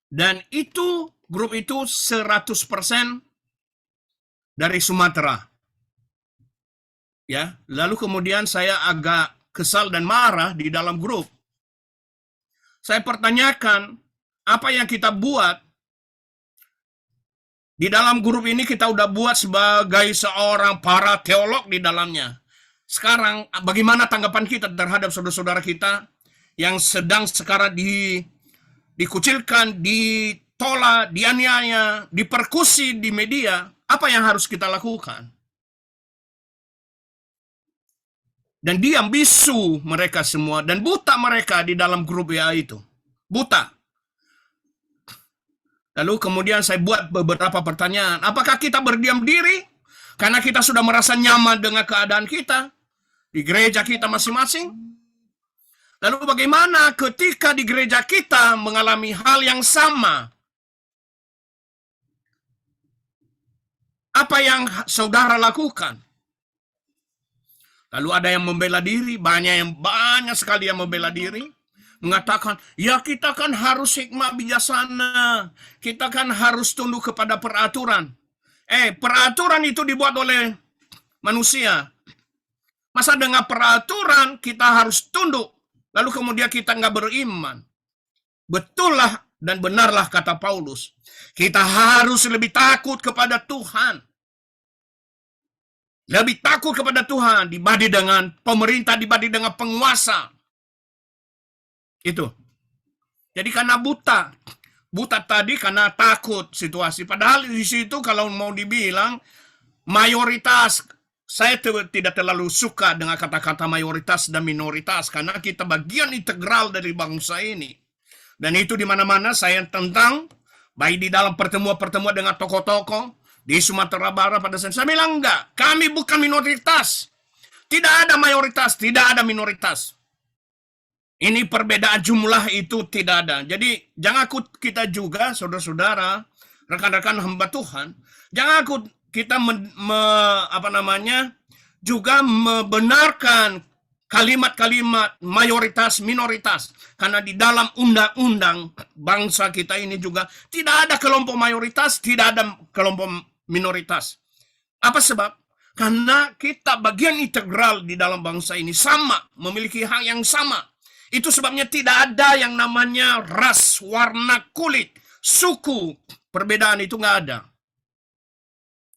dan itu grup itu 100% dari Sumatera. Ya, lalu kemudian saya agak kesal dan marah di dalam grup. Saya pertanyakan, apa yang kita buat di dalam grup ini, kita udah buat sebagai seorang para teolog di dalamnya. Sekarang bagaimana tanggapan kita terhadap saudara-saudara kita yang sedang sekarang dikucilkan, ditolak, dianiaya, dipersekusi di media? Apa yang harus kita lakukan? Dan diam bisu mereka semua, dan buta mereka di dalam grup WA itu. Buta. Lalu kemudian saya buat beberapa pertanyaan. Apakah kita berdiam diri karena kita sudah merasa nyaman dengan keadaan kita di gereja kita masing-masing? Lalu bagaimana ketika di gereja kita mengalami hal yang sama? Apa yang saudara lakukan? Lalu ada yang membela diri, banyak sekali yang membela diri, mengatakan, ya kita kan harus hikmah bijaksana, kita kan harus tunduk kepada peraturan. Peraturan itu dibuat oleh manusia. Masa dengan peraturan kita harus tunduk, lalu kemudian kita nggak beriman? Betullah dan benarlah kata Paulus, kita harus lebih takut kepada Tuhan. Lebih takut kepada Tuhan dibanding dengan pemerintah, dibanding dengan penguasa. Itu. Jadi karena buta. Buta tadi karena takut situasi. Padahal di situ kalau mau dibilang mayoritas, saya tidak terlalu suka dengan kata-kata mayoritas dan minoritas karena kita bagian integral dari bangsa ini. Dan itu di mana-mana saya tentang, baik di dalam pertemuan-pertemuan dengan tokoh-tokoh di Sumatera Barat pada saat saya bilang enggak, kami bukan minoritas. Tidak ada mayoritas, tidak ada minoritas. Ini perbedaan jumlah itu tidak ada. Jadi jangan kita juga, saudara-saudara, rekan-rekan hamba Tuhan, jangan kita juga membenarkan kalimat-kalimat mayoritas minoritas, karena di dalam undang-undang bangsa kita ini juga tidak ada kelompok mayoritas, tidak ada kelompok minoritas. Apa sebab? Karena kita bagian integral di dalam bangsa ini, sama, memiliki hak yang sama. Itu sebabnya tidak ada yang namanya ras, warna kulit, suku. Perbedaan itu nggak ada.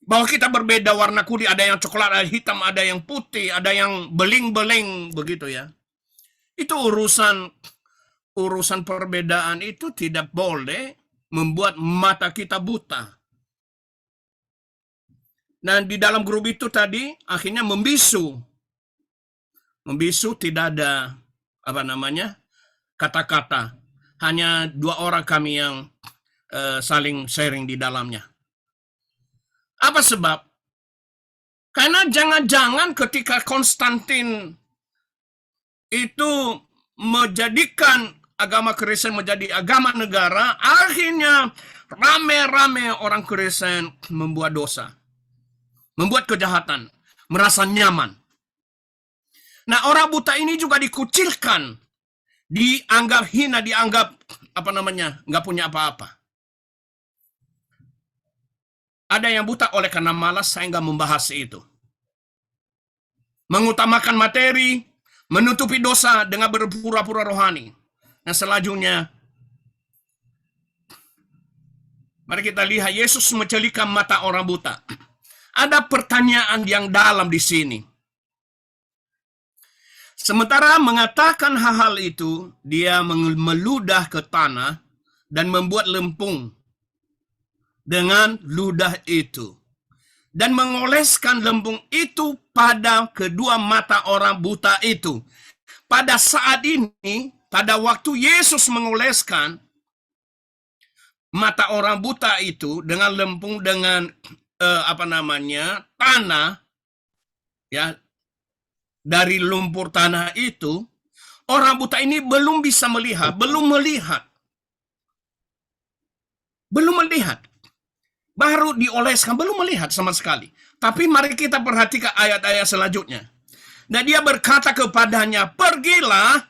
Bahwa kita berbeda warna kulit, ada yang coklat, ada hitam, ada yang putih, ada yang beling-beling, begitu ya. Itu urusan perbedaan itu tidak boleh membuat mata kita buta. Dan di dalam grup itu tadi akhirnya membisu. Membisu tidak ada kata-kata. Hanya 2 orang kami yang saling sharing di dalamnya. Apa sebab? Karena jangan-jangan ketika Konstantin itu menjadikan agama Kristen menjadi agama negara, akhirnya rame-rame orang Kristen membuat dosa, membuat kejahatan, merasa nyaman. Nah, orang buta ini juga dikucilkan, dianggap hina, dianggap nggak punya apa-apa. Ada yang buta oleh karena malas, saya nggak membahas itu. Mengutamakan materi, menutupi dosa dengan berpura-pura rohani. Nah, selanjutnya, mari kita lihat Yesus mencelikan mata orang buta. Ada pertanyaan yang dalam di sini. Sementara mengatakan hal-hal itu, dia meludah ke tanah dan membuat lempung dengan ludah itu, dan mengoleskan lempung itu pada kedua mata orang buta itu. Pada saat ini, pada waktu Yesus mengoleskan mata orang buta itu dengan lempung, dengan tanah, ya, dari lumpur tanah itu, orang buta ini belum bisa melihat, belum melihat. Baru dioleskan, belum melihat sama sekali. Tapi mari kita perhatikan ayat-ayat selanjutnya. Dan dia berkata kepadanya, pergilah.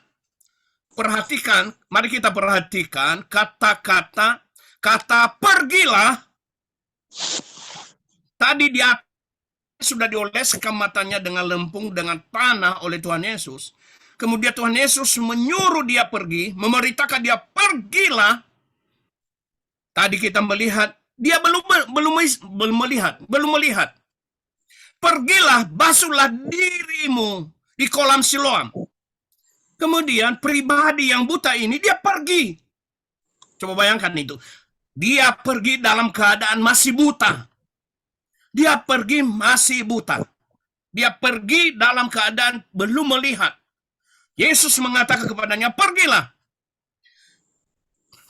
Perhatikan, mari kita perhatikan kata pergilah. Tadi dia sudah dioleskan matanya dengan lempung, dengan tanah oleh Tuhan Yesus. Kemudian Tuhan Yesus menyuruh dia pergi, memerintahkan dia pergilah. Tadi kita melihat, dia belum melihat. Pergilah, basuhlah dirimu di kolam Siloam. Kemudian pribadi yang buta ini, dia pergi. Coba bayangkan itu. Dia pergi dalam keadaan masih buta. Dia pergi masih buta. Dia pergi dalam keadaan belum melihat. Yesus mengatakan kepadanya, pergilah.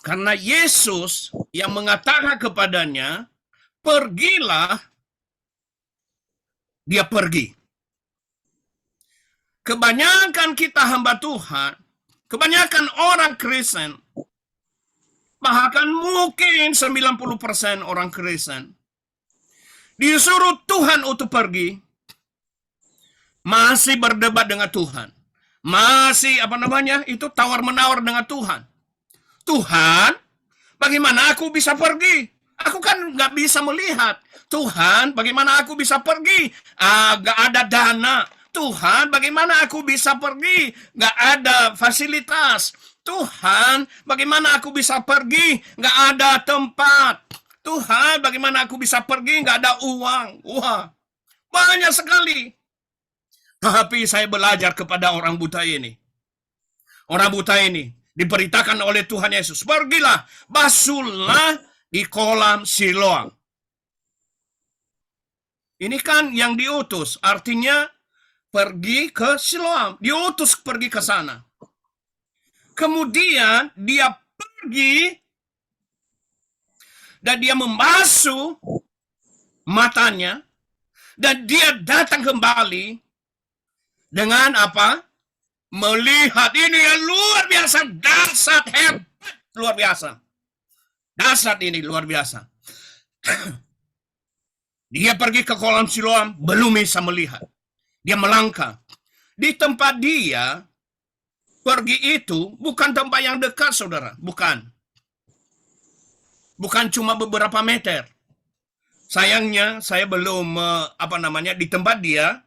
Karena Yesus yang mengatakan kepadanya, pergilah, dia pergi. Kebanyakan kita hamba Tuhan, kebanyakan orang Kristen, bahkan mungkin 90% orang Kristen, disuruh Tuhan untuk pergi, masih berdebat dengan Tuhan. Masih tawar-menawar dengan Tuhan. Tuhan, bagaimana aku bisa pergi? Aku kan nggak bisa melihat. Tuhan, bagaimana aku bisa pergi? Nggak ada dana. Tuhan, bagaimana aku bisa pergi? Nggak ada fasilitas. Tuhan, bagaimana aku bisa pergi? Nggak ada tempat. Tuhan, bagaimana aku bisa pergi? Nggak ada uang. Wah, banyak sekali. Tapi saya belajar kepada orang buta ini. Orang buta ini diberitakan oleh Tuhan Yesus, pergilah, basuhlah di kolam Siloam. Ini kan yang diutus, artinya pergi ke Siloam, diutus pergi ke sana. Kemudian dia pergi dan dia membasuh matanya dan dia datang kembali dengan apa? Melihat. Ini yang luar biasa, dahsyat, hebat, luar biasa. Dahsyat ini luar biasa. Dia pergi ke kolam Siloam, belum bisa melihat. Dia melangkah. Di tempat dia pergi itu bukan tempat yang dekat, saudara. Bukan. Bukan cuma beberapa meter. Sayangnya saya belum di tempat dia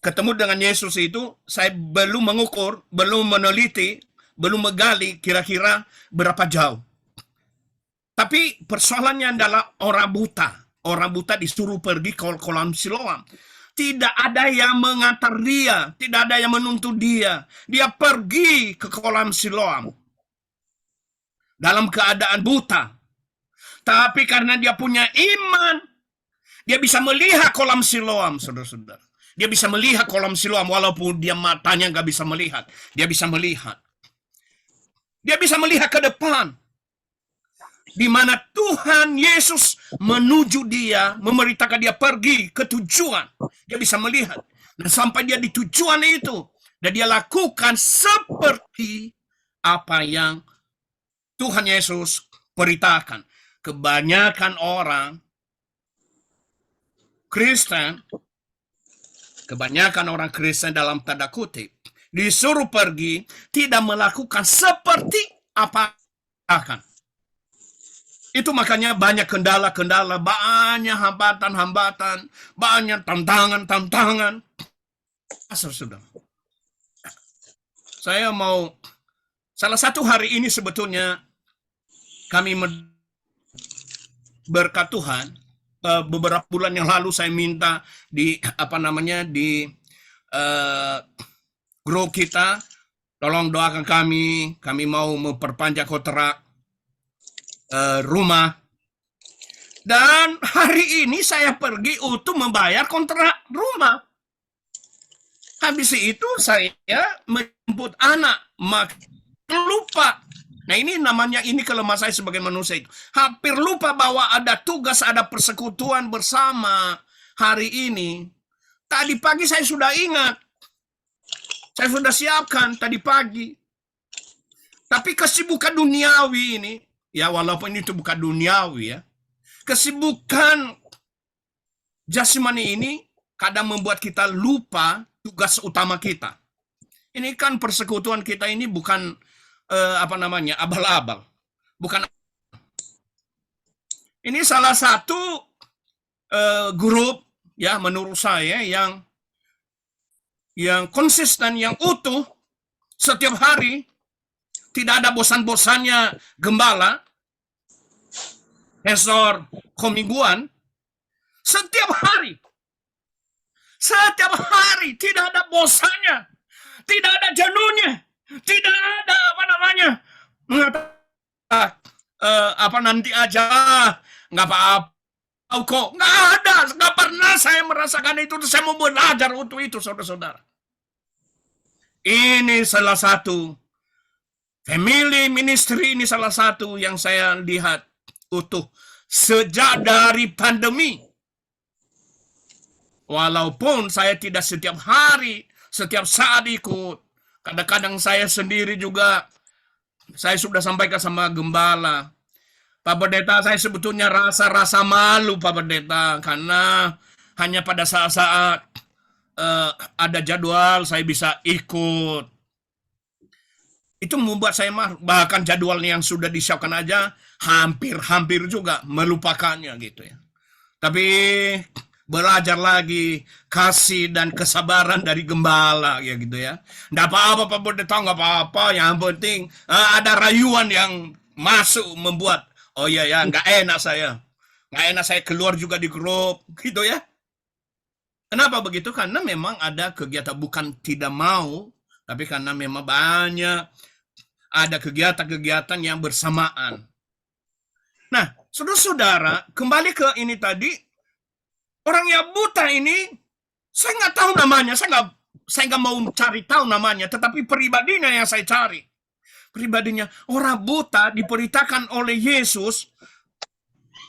ketemu dengan Yesus itu, saya belum mengukur, belum meneliti, belum menggali kira-kira berapa jauh. Tapi persoalannya adalah orang buta. Orang buta disuruh pergi ke kolam Siloam. Tidak ada yang mengantar dia, tidak ada yang menuntut dia. Dia pergi ke kolam Siloam. dalam keadaan buta. Tapi karena dia punya iman, dia bisa melihat kolam Siloam, saudara-saudara. Dia bisa melihat kolam Siloam walaupun dia matanya nggak bisa melihat. Dia bisa melihat. Dia bisa melihat ke depan. Di mana Tuhan Yesus menuju dia, memerintahkan dia pergi ke tujuan. Dia bisa melihat. Dan sampai dia di tujuan itu, dan dia lakukan seperti apa yang Tuhan Yesus perintahkan. Kebanyakan orang Kristen, dalam tanda kutip, disuruh pergi, tidak melakukan seperti apa akan. Itu makanya banyak kendala-kendala, banyak hambatan-hambatan, banyak tantangan-tantangan. Saudara, saya mau, salah satu hari ini sebetulnya kami berkat Tuhan, beberapa bulan yang lalu saya minta di grup kita, tolong doakan kami mau memperpanjang kontrak rumah. Dan hari ini saya pergi untuk membayar kontrak rumah. Habis itu saya menjemput anak, maka lupa. Nah ini namanya, ini kelemahan saya sebagai manusia itu. Hampir lupa bahwa ada tugas, ada persekutuan bersama hari ini. Tadi pagi saya sudah ingat. Saya sudah siapkan tadi pagi. Tapi kesibukan duniawi ini, ya walaupun itu bukan duniawi ya, kesibukan jasmani ini kadang membuat kita lupa tugas utama kita. Ini kan persekutuan kita ini bukan abal-abal. Bukan. Ini salah satu grup ya menurut saya yang konsisten, yang utuh setiap hari, tidak ada bosan-bosannya gembala, pastor komingguan, setiap hari tidak ada bosannya, tidak ada jenuhnya, tidak ada nanti aja nggak apa-apa kok, nggak ada, nggak pernah saya merasakan itu. Saya mau belajar untuk itu, saudara-saudara. Ini salah satu family ministry, ini salah satu yang saya lihat utuh sejak dari pandemi. Walaupun saya tidak setiap hari, setiap saat ikut, kadang-kadang saya sendiri juga, saya sudah sampaikan sama gembala, Pak Pendeta, saya sebetulnya rasa malu Pak Pendeta, karena hanya pada saat-saat ada jadwal saya bisa ikut. Itu membuat saya marah. Bahkan jadwal yang sudah disiapkan aja hampir juga melupakannya gitu ya. Tapi belajar lagi kasih dan kesabaran dari gembala ya gitu ya. Nggak apa-apa Pak Pendeta, nggak apa-apa. Yang penting ada rayuan yang masuk membuat oh iya ya, nggak enak saya keluar juga di grup gitu ya. Kenapa begitu? Karena memang ada kegiatan, bukan tidak mau, tapi karena memang banyak ada kegiatan-kegiatan yang bersamaan. Nah, saudara-saudara, kembali ke ini tadi, orang yang buta ini, saya nggak tahu namanya, saya nggak mau cari tahu namanya, tetapi pribadinya yang saya cari. Pribadinya, orang buta diperintahkan oleh Yesus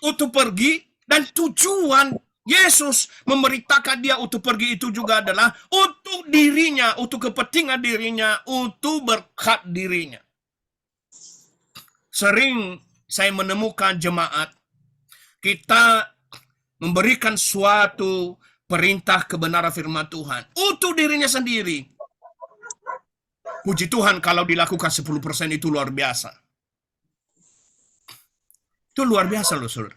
untuk pergi, dan tujuan Yesus memerintahkan dia untuk pergi itu juga adalah untuk dirinya, untuk kepentingan dirinya, untuk berkat dirinya. Sering saya menemukan jemaat, kita memberikan suatu perintah kebenaran firman Tuhan untuk dirinya sendiri. Puji Tuhan kalau dilakukan 10% itu luar biasa. Itu luar biasa loh, saudara.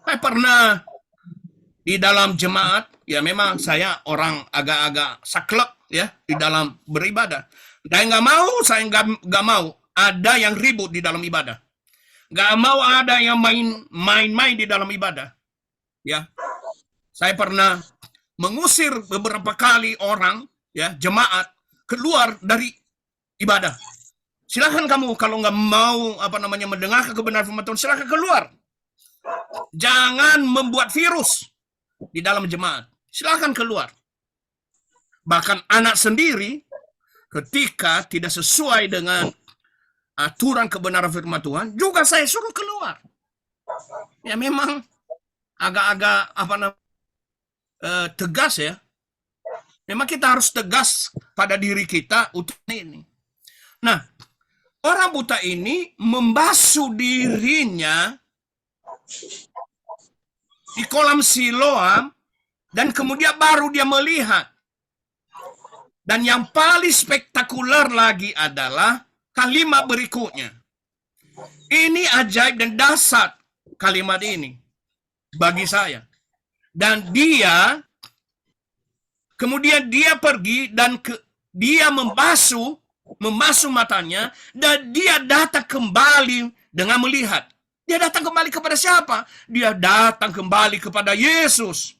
Saya pernah di dalam jemaat, ya memang saya orang agak-agak saklek ya di dalam beribadah. Dan saya nggak mau ada yang ribut di dalam ibadah. Nggak mau ada yang main-main di dalam ibadah. Ya, saya pernah mengusir beberapa kali orang, ya jemaat, keluar dari ibadah. Silakan kamu kalau nggak mau mendengar kebenaran firman Tuhan, silakan keluar. Jangan membuat virus di dalam jemaat. Silakan keluar. Bahkan anak sendiri ketika tidak sesuai dengan aturan kebenaran firman Tuhan, juga saya suruh keluar. Ya memang agak-agak tegas ya. Memang kita harus tegas pada diri kita untuk ini. Nah, orang buta ini membasuh dirinya di kolam Siloam dan kemudian baru dia melihat. Dan yang paling spektakuler lagi adalah kalimat berikutnya. Ini ajaib dan dahsyat kalimat ini bagi saya. Dan dia kemudian dia pergi dan dia membasuh matanya dan dia datang kembali dengan melihat. Dia datang kembali kepada siapa? Dia datang kembali kepada Yesus.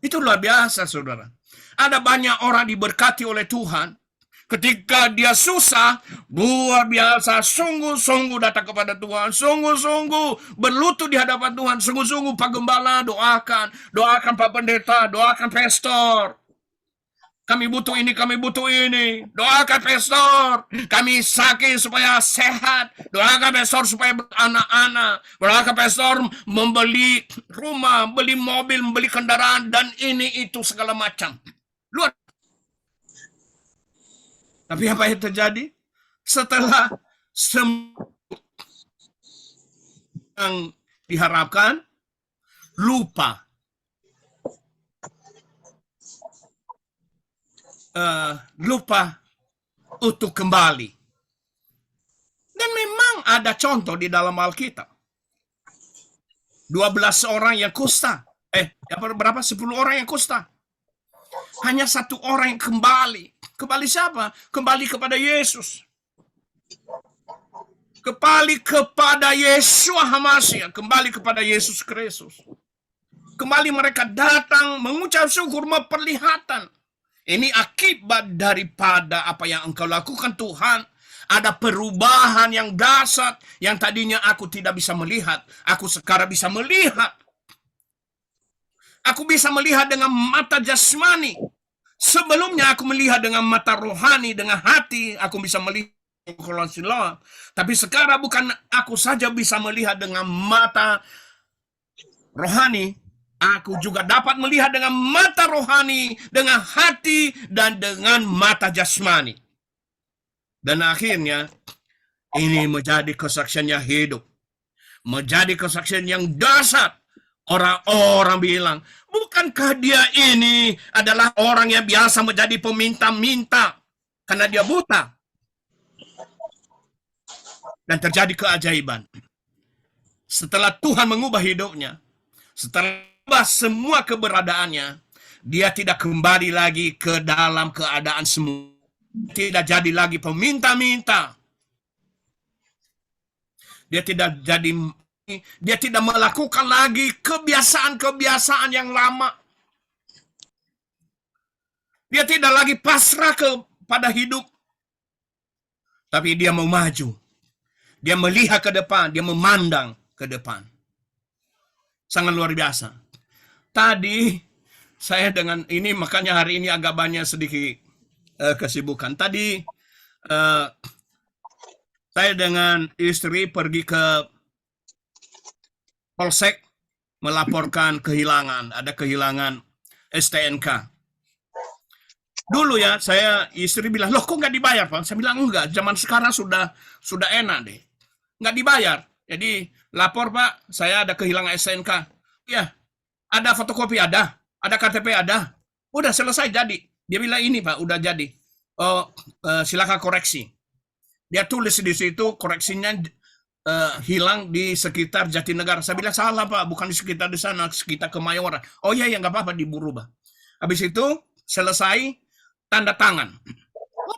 Itu luar biasa, saudara. Ada banyak orang diberkati oleh Tuhan. Ketika dia susah, luar biasa, sungguh-sungguh datang kepada Tuhan. Sungguh-sungguh berlutut di hadapan Tuhan. Sungguh-sungguh Pak Gembala doakan Pak Pendeta, doakan pastor. Kami butuh ini, Doakan pastor. Kami sakit supaya sehat. Doakan pastor supaya beranak-anak. Doakan pastor membeli rumah, beli mobil, membeli kendaraan, dan ini itu segala macam. Luar. Tapi apa yang terjadi? Setelah yang diharapkan, lupa. Lupa untuk kembali. Dan memang ada contoh di dalam Alkitab. 12 orang yang kusta. Berapa? 10 orang yang kusta. Hanya 1 orang yang kembali. Kembali siapa? Kembali kepada Yesus. Kembali kepada Yeshua HaMashiach. Kembali kepada Yesus Kristus. Kembali mereka datang mengucap syukur, memperlihatkan. Ini akibat daripada apa yang Engkau lakukan, Tuhan. Ada perubahan yang dahsyat yang tadinya aku tidak bisa melihat. Aku sekarang bisa melihat. Aku bisa melihat dengan mata jasmani. Sebelumnya aku melihat dengan mata rohani, dengan hati. Aku bisa melihat. Tapi sekarang bukan aku saja bisa melihat dengan mata rohani. Aku juga dapat melihat dengan mata rohani, dengan hati, dan dengan mata jasmani. Dan akhirnya, ini menjadi kesaksian yang hidup. Menjadi kesaksian yang dahsyat. Orang-orang bilang, bukankah dia ini adalah orang yang biasa menjadi peminta-minta? Karena dia buta. Dan terjadi keajaiban. Setelah Tuhan mengubah hidupnya, setelah semua keberadaannya, dia tidak kembali lagi ke dalam keadaan semula. Tidak jadi lagi peminta-minta. Dia tidak melakukan lagi kebiasaan-kebiasaan yang lama. Dia tidak lagi pasrah kepada hidup. Tapi dia mau maju. Dia melihat ke depan, dia memandang ke depan. Sangat luar biasa. Tadi saya dengan ini, makanya hari ini agak banyak sedikit kesibukan. Tadi saya dengan istri pergi ke Polsek melaporkan kehilangan. Ada kehilangan STNK. Dulu ya, istri bilang, loh kok nggak dibayar, Pak? Saya bilang, enggak, zaman sekarang sudah enak deh. Nggak dibayar. Jadi, lapor, Pak, saya ada kehilangan STNK. Ya, ada fotokopi, ada KTP, ada. Udah selesai jadi. Dia bilang, ini Pak, udah jadi. Silakan koreksi. Dia tulis di situ, koreksinya hilang di sekitar Jatinegara. Saya bilang, salah Pak, bukan di sekitar di sana, sekitar Kemayoran. Oh iya, nggak apa-apa, diberubah. Habis itu, selesai, tanda tangan.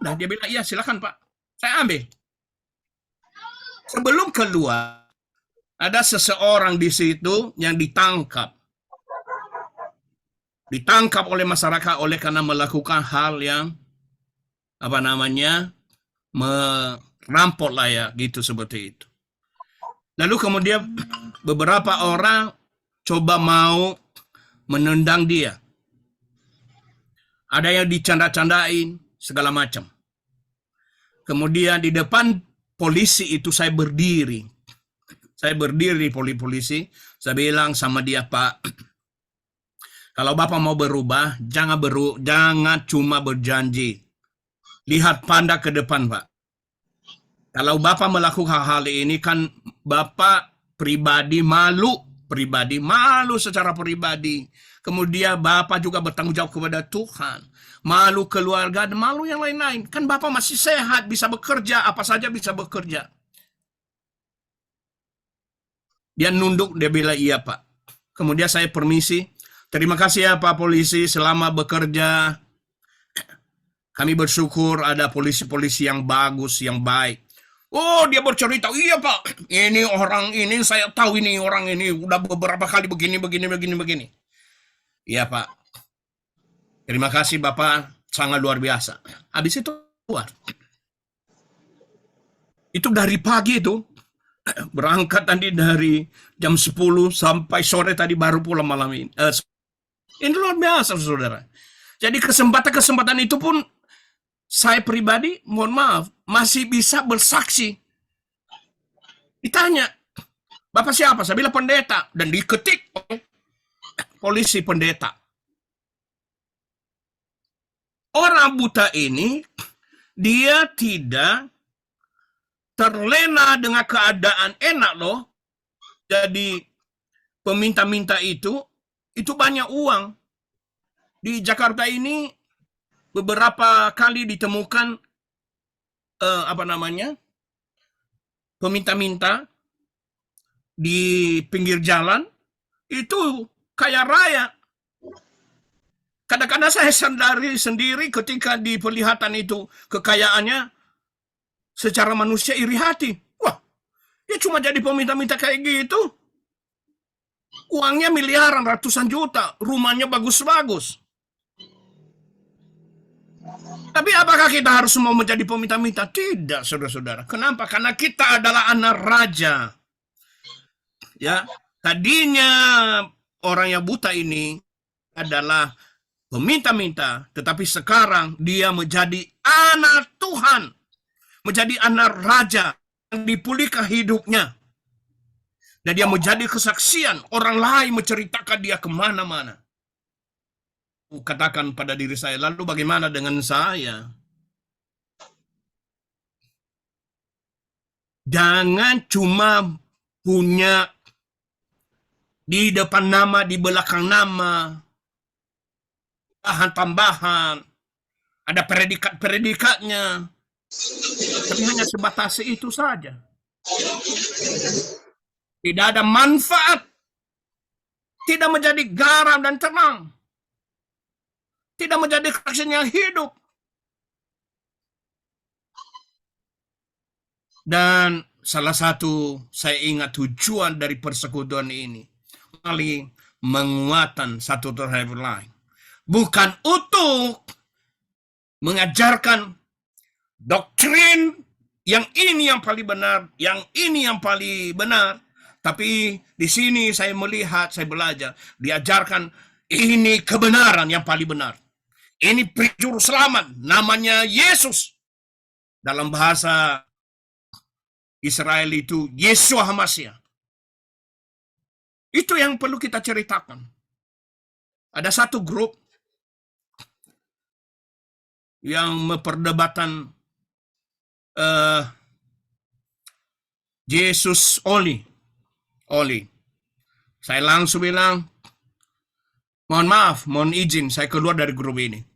Udah, dia bilang, iya silakan Pak. Saya ambil. Sebelum keluar, ada seseorang di situ yang ditangkap. Ditangkap oleh masyarakat oleh karena melakukan hal yang merampok lah ya, gitu seperti itu. Lalu kemudian beberapa orang coba mau menendang dia. Ada yang dicanda-candain, segala macam. Kemudian di depan polisi itu saya berdiri. Saya berdiri polisi. Saya bilang sama dia, Pak, kalau Bapak mau berubah, jangan cuma berjanji. Lihat pandang ke depan, Pak. Kalau Bapak melakukan hal ini kan Bapak pribadi malu secara pribadi. Kemudian Bapak juga bertanggung jawab kepada Tuhan. Malu keluarga dan malu yang lain-lain. Kan Bapak masih sehat, bisa bekerja, apa saja bisa bekerja. Dia nunduk, dia bilang iya Pak. Kemudian saya permisi. Terima kasih ya Pak Polisi, selama bekerja. Kami bersyukur ada polisi-polisi yang bagus, yang baik. Oh, dia bercerita, iya Pak, ini orang ini, saya tahu ini orang ini, udah beberapa kali begini. Iya Pak, terima kasih Bapak, sangat luar biasa. Habis itu keluar. Itu dari pagi itu, berangkat tadi dari jam 10 sampai sore tadi baru pulang malam ini. Ini luar biasa, saudara. Jadi kesempatan itu pun saya pribadi, mohon maaf, masih bisa bersaksi. Ditanya, Bapak siapa? Saya bilang pendeta. Dan diketik oleh polisi pendeta. Orang buta ini, dia tidak terlena dengan keadaan enak loh. Jadi peminta-minta itu banyak uang. Di Jakarta ini beberapa kali ditemukan peminta-minta di pinggir jalan itu kaya raya. Kadang-kadang saya sendiri ketika diperlihatkan itu kekayaannya secara manusia iri hati. Wah, dia cuma jadi peminta-minta kayak gitu. Uangnya miliaran, ratusan juta, rumahnya bagus-bagus. Tapi apakah kita harus mau menjadi peminta-minta? Tidak, saudara-saudara. Kenapa? Karena kita adalah anak raja. Ya, tadinya orang yang buta ini adalah peminta-minta, tetapi sekarang dia menjadi anak Tuhan, menjadi anak raja yang dipulihkan hidupnya. Dan dia menjadi kesaksian, orang lain menceritakan dia kemana-mana. Katakan pada diri saya, lalu bagaimana dengan saya? Jangan cuma punya di depan nama, di belakang nama, bahan tambahan, ada predikat-predikatnya, tapi hanya sebatas itu saja. Tidak ada manfaat, tidak menjadi garam dan terang. Tidak menjadi kesaksian yang hidup. Dan salah satu saya ingat tujuan dari persekutuan ini, saling menguatkan satu terhadap lain. Bukan untuk mengajarkan doktrin yang ini yang paling benar, yang ini yang paling benar. Tapi di sini saya melihat, saya belajar, diajarkan ini kebenaran yang paling benar. Ini penjuru selamat, namanya Yesus. Dalam bahasa Israel itu Yeshua HaMashiach. Itu yang perlu kita ceritakan. Ada satu grup yang memperdebatkan Yesus Oli. Saya langsung bilang, mohon maaf, mohon izin, saya keluar dari grup ini.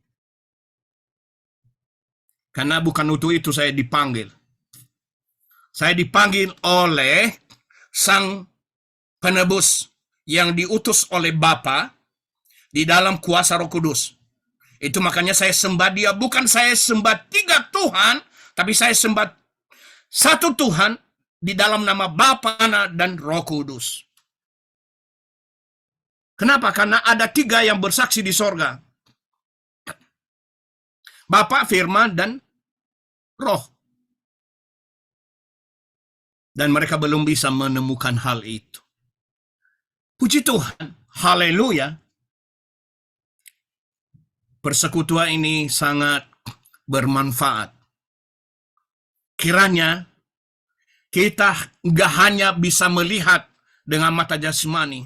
Karena bukan untuk itu saya dipanggil. Saya dipanggil oleh Sang Penebus yang diutus oleh Bapa di dalam kuasa Roh Kudus. Itu makanya saya sembah dia. Bukan saya sembah 3 Tuhan, tapi saya sembah satu Tuhan di dalam nama Bapa, Anak, dan Roh Kudus. Kenapa? Karena ada 3 yang bersaksi di sorga. Bapa, Firman, dan roh. Dan mereka belum bisa menemukan hal itu. Puji Tuhan, haleluya. Persekutuan ini sangat bermanfaat. Kiranya kita nggak hanya bisa melihat dengan mata jasmani,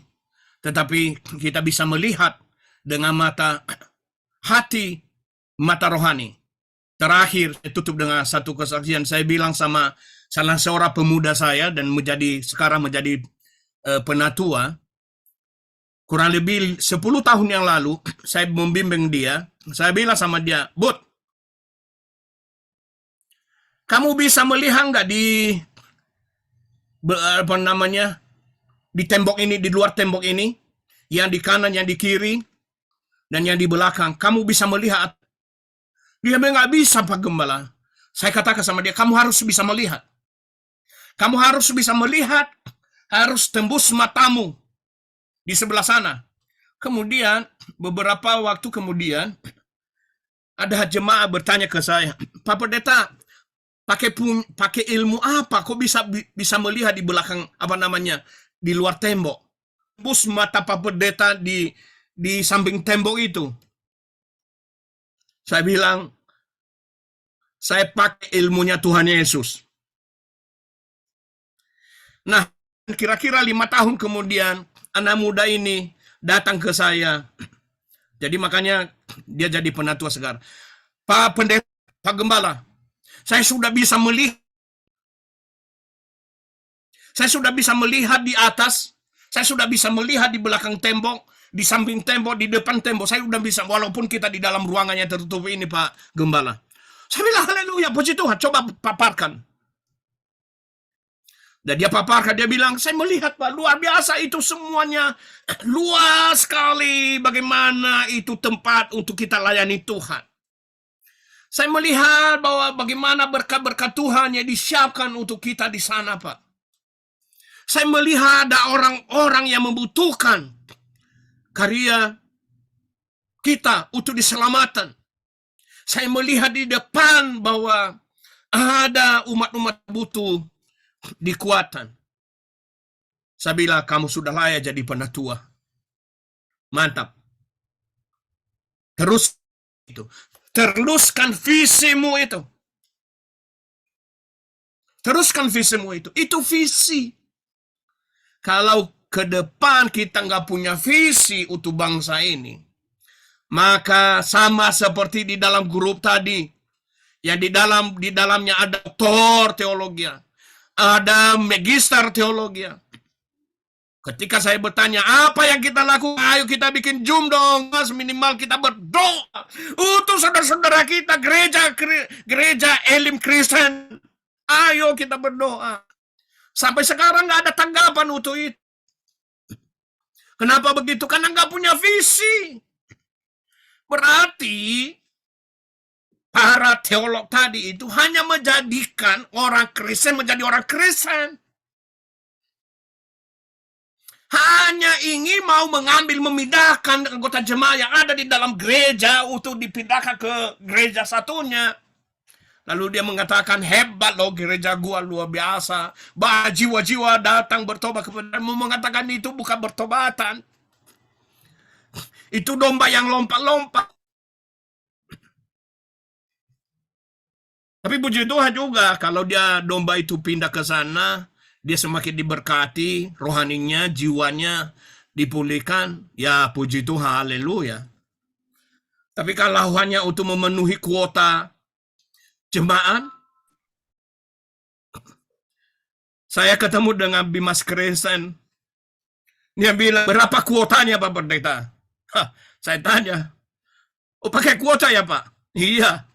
tetapi kita bisa melihat dengan mata hati, mata rohani. Terakhir, saya tutup dengan satu kesaksian. Saya bilang sama salah seorang pemuda saya dan sekarang menjadi penatua. Kurang lebih 10 tahun yang lalu, saya membimbing dia. Saya bilang sama dia, Bud, kamu bisa melihat nggak di di tembok ini, di luar tembok ini, yang di kanan, yang di kiri, dan yang di belakang, kamu bisa melihat? Dia bilang, nggak bisa, Pak Gembala. Saya katakan sama dia, kamu harus bisa melihat. Kamu harus bisa melihat, harus tembus matamu di sebelah sana. Kemudian, beberapa waktu kemudian, ada jemaah bertanya ke saya, Pak Pendeta, pakai ilmu apa? Kok bisa melihat di belakang di luar tembok? Tembus mata Pak Pendeta di samping tembok itu. Saya bilang, saya pakai ilmunya Tuhan Yesus. Nah, kira-kira 5 tahun kemudian, anak muda ini datang ke saya. Jadi makanya dia jadi penatua segar. Pak Pendeta, Pak Gembala, saya sudah bisa melihat. Saya sudah bisa melihat di atas. Saya sudah bisa melihat di belakang tembok, di samping tembok, di depan tembok. Saya sudah bisa, walaupun kita di dalam ruangannya tertutup ini, Pak Gembala. Saya bilang, haleluya, puji Tuhan, coba paparkan. Dan dia paparkan, dia bilang, saya melihat, Pak, luar biasa itu semuanya. Luas sekali bagaimana itu tempat untuk kita layani Tuhan. Saya melihat bahwa bagaimana berkat-berkat Tuhan yang disiapkan untuk kita di sana, Pak. Saya melihat ada orang-orang yang membutuhkan karya kita untuk diselamatkan. Saya melihat di depan bahwa ada umat-umat butuh dikuatan. Saya bilang, kamu sudah layak jadi penatua. Mantap. Terus itu. Teruskan visimu itu. Teruskan visimu itu. Itu visi. Kalau ke depan kita nggak punya visi untuk bangsa ini, maka sama seperti di dalam grup tadi, yang di dalamnya ada doktor teologi, ada magister teologi. Ketika saya bertanya, apa yang kita lakukan? Ayo kita bikin Zoom dong, mas, minimal kita berdoa untuk saudara-saudara kita, gereja Elim Kristen. Ayo kita berdoa. Sampai sekarang nggak ada tanggapan untuk itu. Kenapa begitu? Karena nggak punya visi. Berarti para teolog tadi itu hanya menjadikan orang Kristen menjadi orang Kristen. Hanya ingin mau memindahkan anggota jemaah yang ada di dalam gereja untuk dipindahkan ke gereja satunya. Lalu dia mengatakan, hebat loh gereja gua, luar biasa. Jiwa-jiwa datang bertobat kepadamu. Mengatakan itu bukan bertobatan. Itu domba yang lompat-lompat. Tapi puji Tuhan juga, kalau dia domba itu pindah ke sana, dia semakin diberkati, rohaninya, jiwanya dipulihkan. Ya puji Tuhan, haleluya. Tapi kalau hanya untuk memenuhi kuota jemaat, saya ketemu dengan Bimas Kristen. Dia bilang, berapa kuotanya Pak Pendeta? Saya tanya, oh pakai kuota ya Pak? Iya.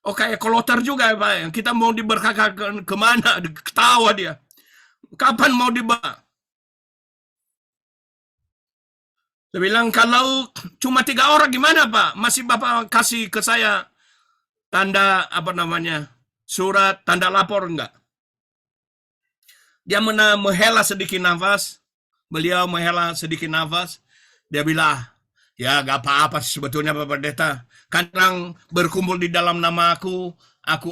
Oh kayak kloter juga ya Pak, kita mau diberkatkan kemana? Ketawa dia. Kapan mau dibawa? Saya bilang, kalau cuma 3 orang gimana Pak? Masih Bapak kasih ke saya tanda surat tanda lapor enggak? Dia menghela sedikit nafas. Beliau menghela sedikit nafas. Dia bilang, Ya, gak apa-apa sebetulnya Pak Pendeta. Kadang berkumpul di dalam nama aku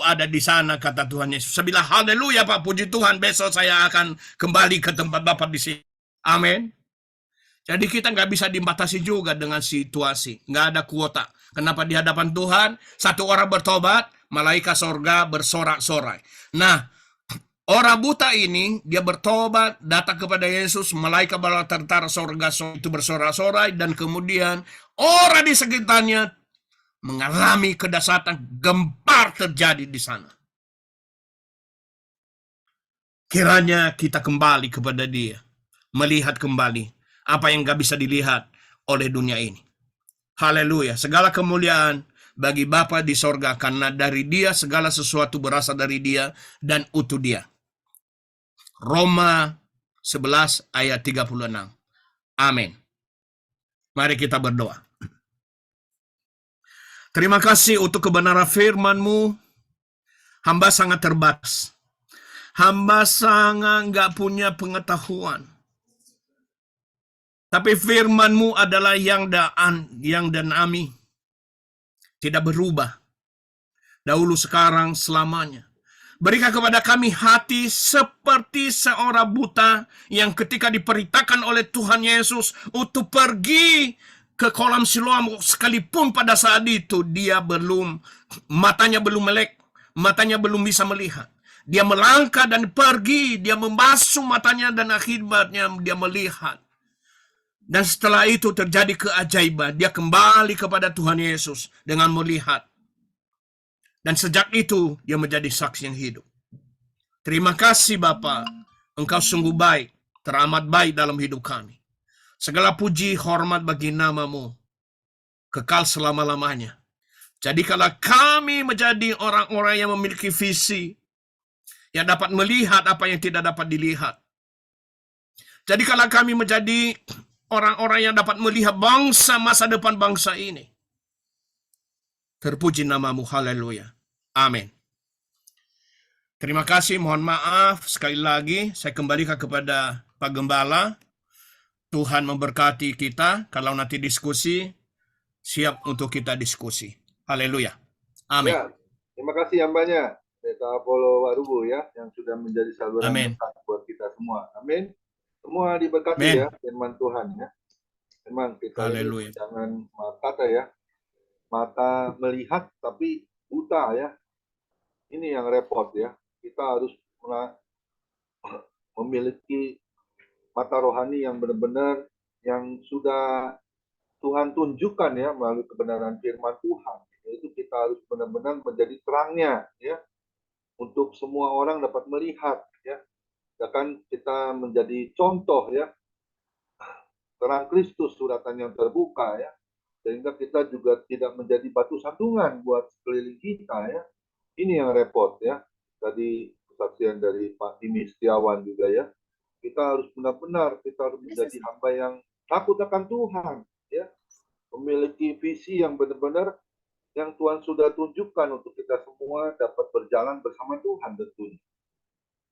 ada di sana, kata Tuhan Yesus. Saya bilang, haleluya Pak, puji Tuhan, besok saya akan kembali ke tempat Bapak di sini. Amin. Jadi kita nggak bisa dibatasi juga dengan situasi. Nggak ada kuota. Kenapa di hadapan Tuhan, satu orang bertobat, malaikat sorga bersorak-sorai. Nah, orang buta ini, dia bertobat, datang kepada Yesus, malaikat bala tentara sorga itu bersorak-sorai, dan kemudian orang di sekitarnya mengalami kedahsyatan, gempar terjadi di sana. Kiranya kita kembali kepada dia, melihat kembali apa yang gak bisa dilihat oleh dunia ini. Haleluya, segala kemuliaan bagi Bapa di sorga, karena dari dia segala sesuatu berasal dari dia dan utuh dia. Roma 11 ayat 36. Amin. Mari kita berdoa. Terima kasih untuk kebenaran firman-Mu. Hamba sangat terbatas. Hamba sangat nggak punya pengetahuan. Tapi firman-Mu adalah yang dan ami. Tidak berubah. Dahulu, sekarang, selamanya. Berikan kepada kami hati seperti seorang buta yang ketika diperintahkan oleh Tuhan Yesus untuk pergi ke kolam Siloam, sekalipun pada saat itu dia matanya belum melek, matanya belum bisa melihat. Dia melangkah dan pergi, dia membasuh matanya dan akhirnya dia melihat. Dan setelah itu terjadi keajaiban, dia kembali kepada Tuhan Yesus dengan melihat. Dan sejak itu dia menjadi saksi yang hidup. Terima kasih Bapa, Engkau sungguh baik, teramat baik dalam hidup kami. Segala puji hormat bagi nama-Mu, kekal selama-lamanya. Jadi kalau kami menjadi orang-orang yang memiliki visi, yang dapat melihat apa yang tidak dapat dilihat. Jadi kalau kami menjadi orang-orang yang dapat melihat bangsa masa depan bangsa ini, terpuji nama-Mu, haleluya. Amin. Terima kasih, mohon maaf sekali lagi saya kembalikan kepada Pak Gembala. Tuhan memberkati kita. Kalau nanti diskusi, siap untuk kita diskusi. Haleluya. Amin. Ya, terima kasih hambanya, Pendeta Apollo Warubu ya, yang sudah menjadi saluran Amin. berkat buat kita semua. Amin. Semua diberkati Amin. ya, firman Tuhan ya. Memang kita Haleluya. ini jangan mata melihat tapi buta ya. Ini yang repot ya. Kita harus memiliki mata rohani yang benar-benar yang sudah Tuhan tunjukkan ya melalui kebenaran firman Tuhan. Yaitu kita harus benar-benar menjadi terangnya ya untuk semua orang dapat melihat ya. Bahkan kita menjadi contoh ya, terang Kristus, suratan yang terbuka ya, sehingga kita juga tidak menjadi batu sandungan buat sekeliling kita ya. Ini yang repot ya. Tadi kesaksian dari Pak Dimi Setiawan juga ya. Kita harus benar-benar, kita harus menjadi hamba yang takut akan Tuhan ya. Memiliki visi yang benar-benar yang Tuhan sudah tunjukkan untuk kita semua dapat berjalan bersama Tuhan tentunya.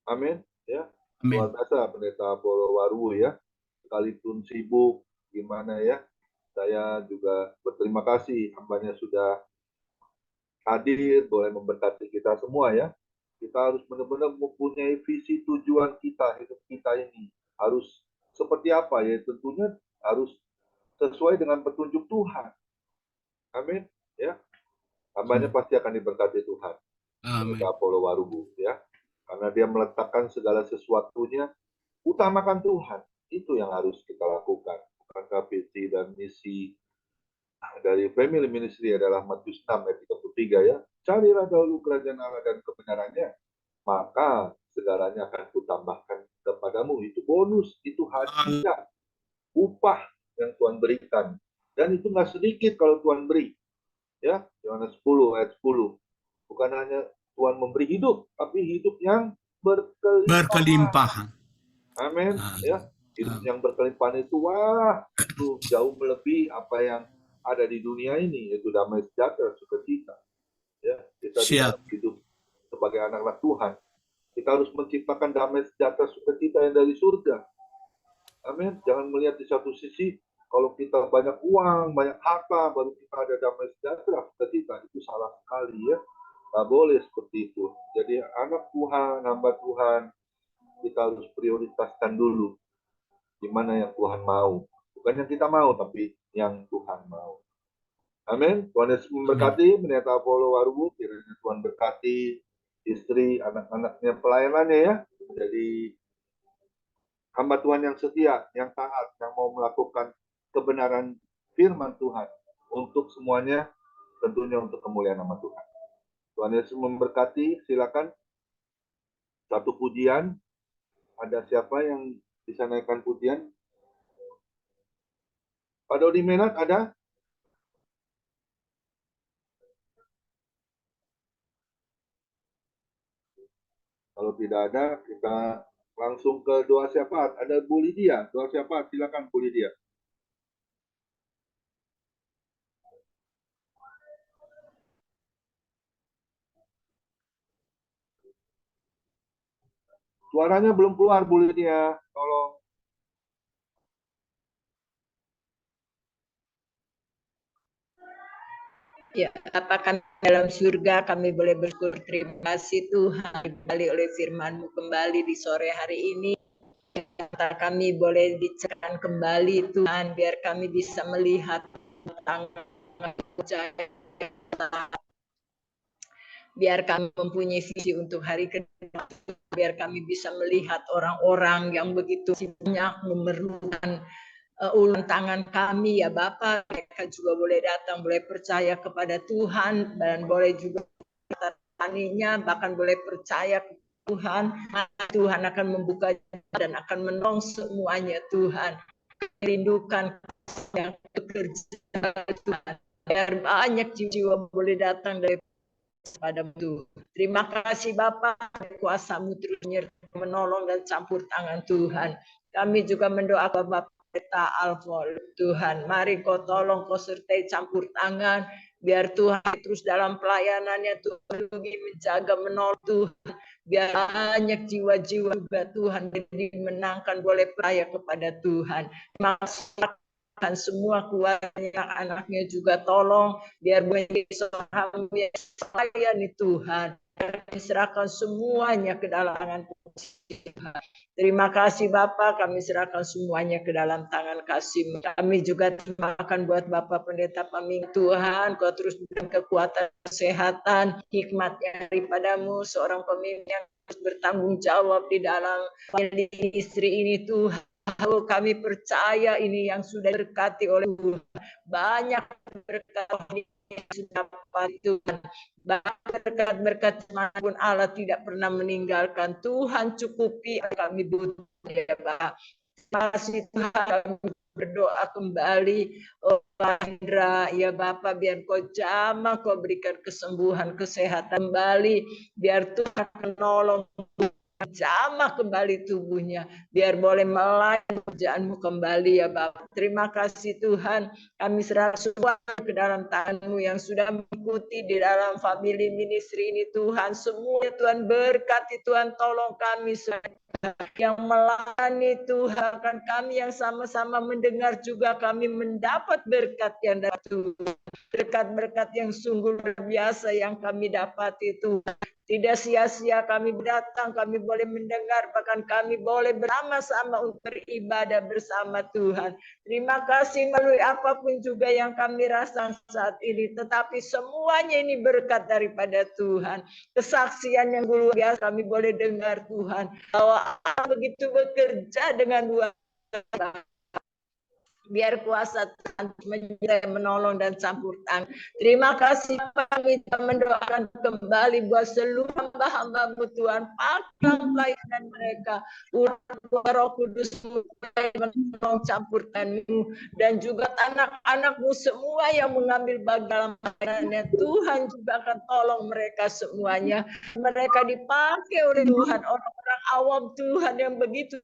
Amin ya. Amin. Luar biasa Pendeta Apollo Warubu ya. Sekalipun sibuk gimana ya. Saya juga berterima kasih hambanya sudah hadir, boleh memberkati kita semua ya. Kita harus benar-benar mempunyai visi tujuan kita, hidup kita ini harus seperti apa ya, tentunya harus sesuai dengan petunjuk Tuhan. Amin ya. Hambanya pasti akan diberkati Tuhan. Amin. Apollo Warubu ya. Karena dia meletakkan segala sesuatunya, utamakan Tuhan. Itu yang harus kita lakukan. Bukankah visi dan misi dari Family Ministry adalah Matius 6 ayat 33 ya. Carilah dahulu kerajaan Allah dan kebenarannya, maka segalanya akan kutambahkan kepadamu. Itu bonus, itu hadiah, upah yang Tuhan berikan. Dan itu nggak sedikit kalau Tuhan beri. Ya, Yohanes 10 ayat 10. Bukan hanya Tuhan memberi hidup, tapi hidup yang Berkelimpahan. Amin. Ya, hidup yang berkelimpahan itu wah, itu jauh melebihi apa yang ada di dunia ini, yaitu damai sejahtera, sukacita. Ya, kita hidup sebagai anak-anak Tuhan. Kita harus menciptakan damai sejahtera, sukacita yang dari surga. Amin. Jangan melihat di satu sisi Kalau kita banyak uang, banyak harta, baru kita ada damai sejahtera kita, itu salah sekali ya. Nggak boleh seperti itu. Jadi anak Tuhan, hamba Tuhan, kita harus prioritaskan dulu di mana yang Tuhan mau. Bukan yang kita mau, tapi yang Tuhan mau. Amin. Tuhan Yesus memberkati Pendeta Apollo Warubu. Kiranya Tuhan berkati istri, anak-anaknya, pelayanannya ya. Jadi hamba Tuhan yang setia, yang taat, yang mau melakukan kebenaran firman Tuhan untuk semuanya, tentunya untuk kemuliaan nama Tuhan. Tuhan Yesus memberkati. Silakan satu pujian. Ada siapa yang bisa naikkan pujian? Pak Dodi Menat ada? Kalau tidak ada, kita langsung ke doa syafaat. Ada Bu Lydia, doa syafaat. Silakan Bu Lydia. Suaranya belum keluar Bu Lydia, tolong. Ya, apakah dalam surga kami boleh bersyukur, terima kasih Tuhan kembali oleh firman-Mu kembali di sore hari ini. Kami boleh dicerahkan kembali Tuhan, biar kami bisa melihat biar kami mempunyai visi untuk hari ke depan, biar kami bisa melihat orang-orang yang begitu banyak memerlukan ulun tangan kami ya Bapak, mereka juga boleh datang, boleh percaya kepada Tuhan, dan boleh juga taninya, bahkan boleh percaya ke Tuhan. Tuhan akan membuka dan akan menolong semuanya Tuhan. Rindukan yang bekerja Tuhan, biar banyak jiwa boleh datang dari padamu. Terima kasih Bapak, kuasa-Mu terus menolong dan campur tangan Tuhan. Kami juga mendoakan Bapak Pendeta Alfol, Tuhan, mari Kau tolong, Kau sertai campur tangan, biar Tuhan terus dalam pelayanannya Tuhan menjaga menolong Tuhan, biar banyak jiwa-jiwa juga Tuhan dimenangkan boleh percaya kepada Tuhan. Maksudkan semua keluarganya, anaknya juga tolong, biar menjadi seorang yang melayani Tuhan. Kami serahkan semuanya ke dalam tangan Tuhan. Terima kasih Bapak, kami serahkan semuanya ke dalam tangan kasih. Kami juga terima buat Bapak Pendeta Paming Tuhan, Kau terus berikan kekuatan, kesehatan, hikmatnya daripadamu, seorang pemimpin yang harus bertanggung jawab di dalam istri ini Tuhan. Kami percaya ini yang sudah berkati oleh Tuhan. Banyak berkat yang sudah dapat Tuhan. Berkat-berkat manapun Allah tidak pernah meninggalkan. Tuhan cukupi kami butuh ya Pak. Terima kasih Tuhan, kami berdoa kembali Indra ya Bapak, biar Kau jamah, Kau berikan kesembuhan, kesehatan kembali, biar Tuhan menolong jamah kembali tubuhnya, biar boleh melayani kerjaan-Mu kembali ya Bapak. Terima kasih Tuhan, kami serahkan semua ke dalam tangan-Mu yang sudah mengikuti di dalam family ministry ini Tuhan. Semua Tuhan berkati, Tuhan tolong kami yang melayani Tuhan, kan kami yang sama-sama mendengar juga kami mendapat berkat yang dari Tuhan. Berkat-berkat yang sungguh luar biasa yang kami dapat itu. Tidak sia-sia kami datang, kami boleh mendengar, bahkan kami boleh bersama-sama untuk beribadah bersama Tuhan. Terima kasih melalui apapun juga yang kami rasakan saat ini. Tetapi semuanya ini berkat daripada Tuhan. Kesaksian yang luar biasa kami boleh dengar Tuhan. Bahwa Allah begitu bekerja dengan luar biasa. Biar kuasa Tuhan menyertai, menolong dan campur tangan. Terima kasih kami mendoakan kembali buat seluruh hamba-hamba-Mu Tuhan, pakaian pelayanan mereka, Roh Kudus menolong campur tangan-Mu, dan juga anak-anak-Mu semua yang mengambil bagian dalam pelayanannya. Tuhan juga akan tolong mereka semuanya. Mereka dipakai oleh Tuhan, orang-orang awam Tuhan yang begitu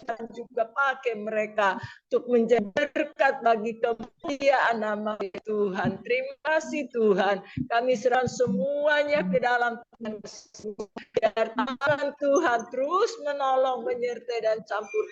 dan juga pakai mereka untuk menjadi berkat bagi kemuliaan nama Tuhan. Terima kasih Tuhan. Kami serahkan semuanya ke dalam tangan Tuhan. Tuhan terus menolong, menyertai dan campur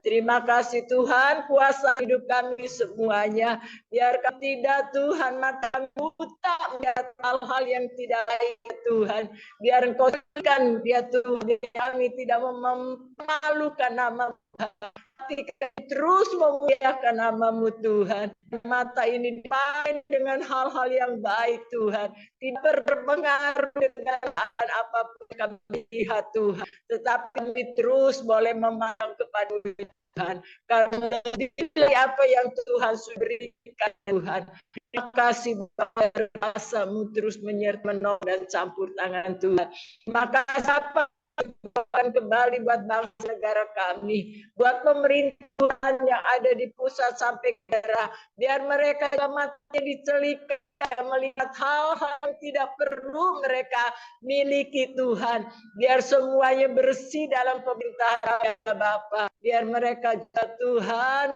Terima kasih Tuhan, kuasa hidup kami semuanya. Biarkan tidak Tuhan, mata kami buta melihat hal-hal yang tidak baik Tuhan. Biar Engkau kan dia Tuhan, kami tidak memalukan nama Tuhan. Kami terus memuliakan nama-Mu Tuhan. Mata ini dipakai dengan hal-hal yang baik Tuhan. Tidak berpengaruh dengan apapun kami lihat Tuhan. Tetapi kami terus boleh memandang kepada Tuhan. Karena diri apa yang Tuhan sudah berikan Tuhan. Terima kasih Bapak-Mu terus menyertai menolong dan campur tangan Tuhan. Maka apa kembali buat bangsa negara kami, buat pemerintahan yang ada di pusat sampai ke daerah, biar mereka matanya dicelikan melihat hal-hal yang tidak perlu mereka miliki Tuhan, biar semuanya bersih dalam pemerintahan Bapa, biar mereka juga Tuhan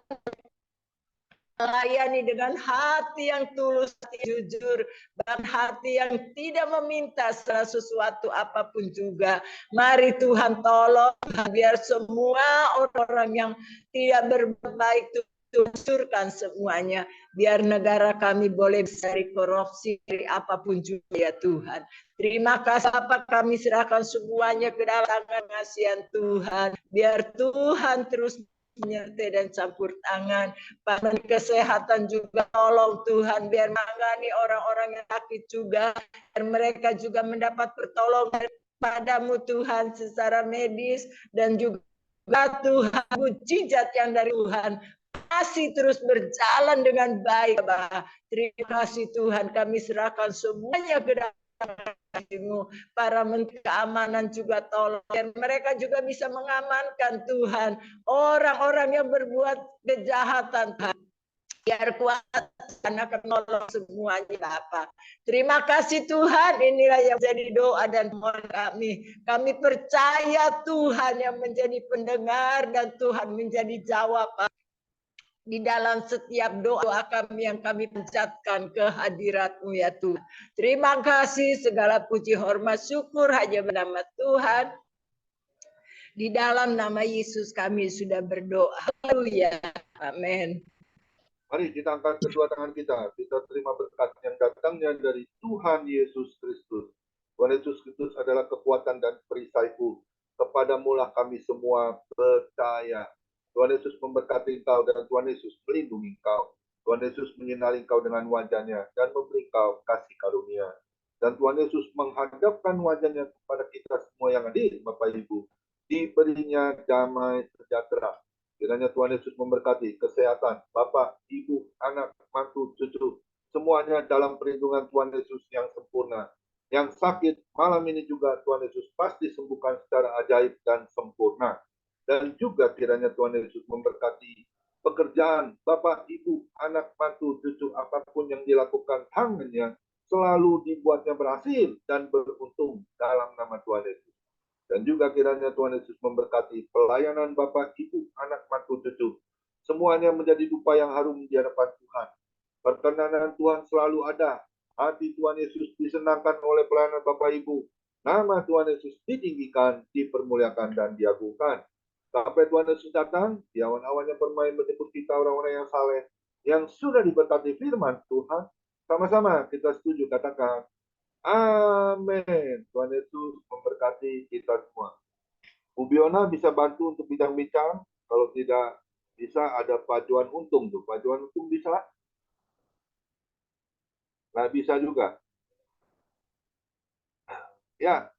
melayani dengan hati yang tulus, hati jujur, dan hati yang tidak meminta sesuatu apapun juga. Mari Tuhan tolong biar semua orang-orang yang tidak berbuat baik tuturkan semuanya, biar negara kami boleh dari korupsi, dari apapun juga ya Tuhan. Terima kasih Bapak, kami serahkan semuanya ke dalam tangan kasihan Tuhan, biar Tuhan terus menyertai dan campur tangan. Pak Menteri Kesehatan juga tolong Tuhan biar menangani orang-orang yang sakit juga, dan mereka juga mendapat pertolongan padamu Tuhan secara medis, dan juga Tuhan mujizat yang dari Tuhan masih terus berjalan dengan baik. Terima kasih Tuhan, kami serahkan semuanya ke dalam para menteri keamanan juga tolong, dan mereka juga bisa mengamankan Tuhan orang-orang yang berbuat kejahatan Tuhan. Biar kuat akan menolong semuanya Bapak. Terima kasih Tuhan, inilah yang menjadi doa dan mohon kami. Kami percaya Tuhan yang menjadi pendengar dan Tuhan menjadi jawaban di dalam setiap doa kami yang kami panjatkan ke hadirat-Mu ya Tuhan. Terima kasih, segala puji hormat syukur hanya bernama Tuhan. Di dalam nama Yesus kami sudah berdoa. Haleluya. Amin. Mari kita angkat kedua tangan kita. Kita terima berkat yang datangnya dari Tuhan Yesus Kristus. Tuhan Yesus Kristus adalah kekuatan dan perisaiku. Kepadamulah kami semua percaya. Tuhan Yesus memberkati engkau dan Tuhan Yesus melindungi engkau. Tuhan Yesus menyinari engkau dengan wajahnya dan memberi engkau kasih karunia. Dan Tuhan Yesus menghadapkan wajahnya kepada kita semua yang hadir, Bapak Ibu. Diberinya damai sejahtera. Kiranya Tuhan Yesus memberkati kesehatan Bapak, Ibu, anak, mantu, cucu. Semuanya dalam perlindungan Tuhan Yesus yang sempurna. Yang sakit malam ini juga Tuhan Yesus pasti sembuhkan secara ajaib dan sempurna. Dan juga kiranya Tuhan Yesus memberkati pekerjaan Bapak, Ibu, anak, mantu, cucu, apapun yang dilakukan tangannya, selalu dibuatnya berhasil dan beruntung dalam nama Tuhan Yesus. Dan juga kiranya Tuhan Yesus memberkati pelayanan Bapak, Ibu, anak, mantu, cucu. Semuanya menjadi dupa yang harum di hadapan Tuhan. Perkenanan Tuhan selalu ada. Hati Tuhan Yesus disenangkan oleh pelayanan Bapak, Ibu. Nama Tuhan Yesus ditinggikan, dipermuliakan, dan diagungkan. Sampai Tuhan Yesus datang, di awan-awannya bermain menyebut kita orang-orang yang saleh, yang sudah diberkati firman Tuhan. Sama-sama kita setuju, katakan, amin. Tuhan Yesus memberkati kita semua. Bu Biona bisa bantu untuk bincang-bincang. Kalau tidak bisa, ada pajuan untung tuh. Pajuan untung bisa? Nah, bisa juga. Ya,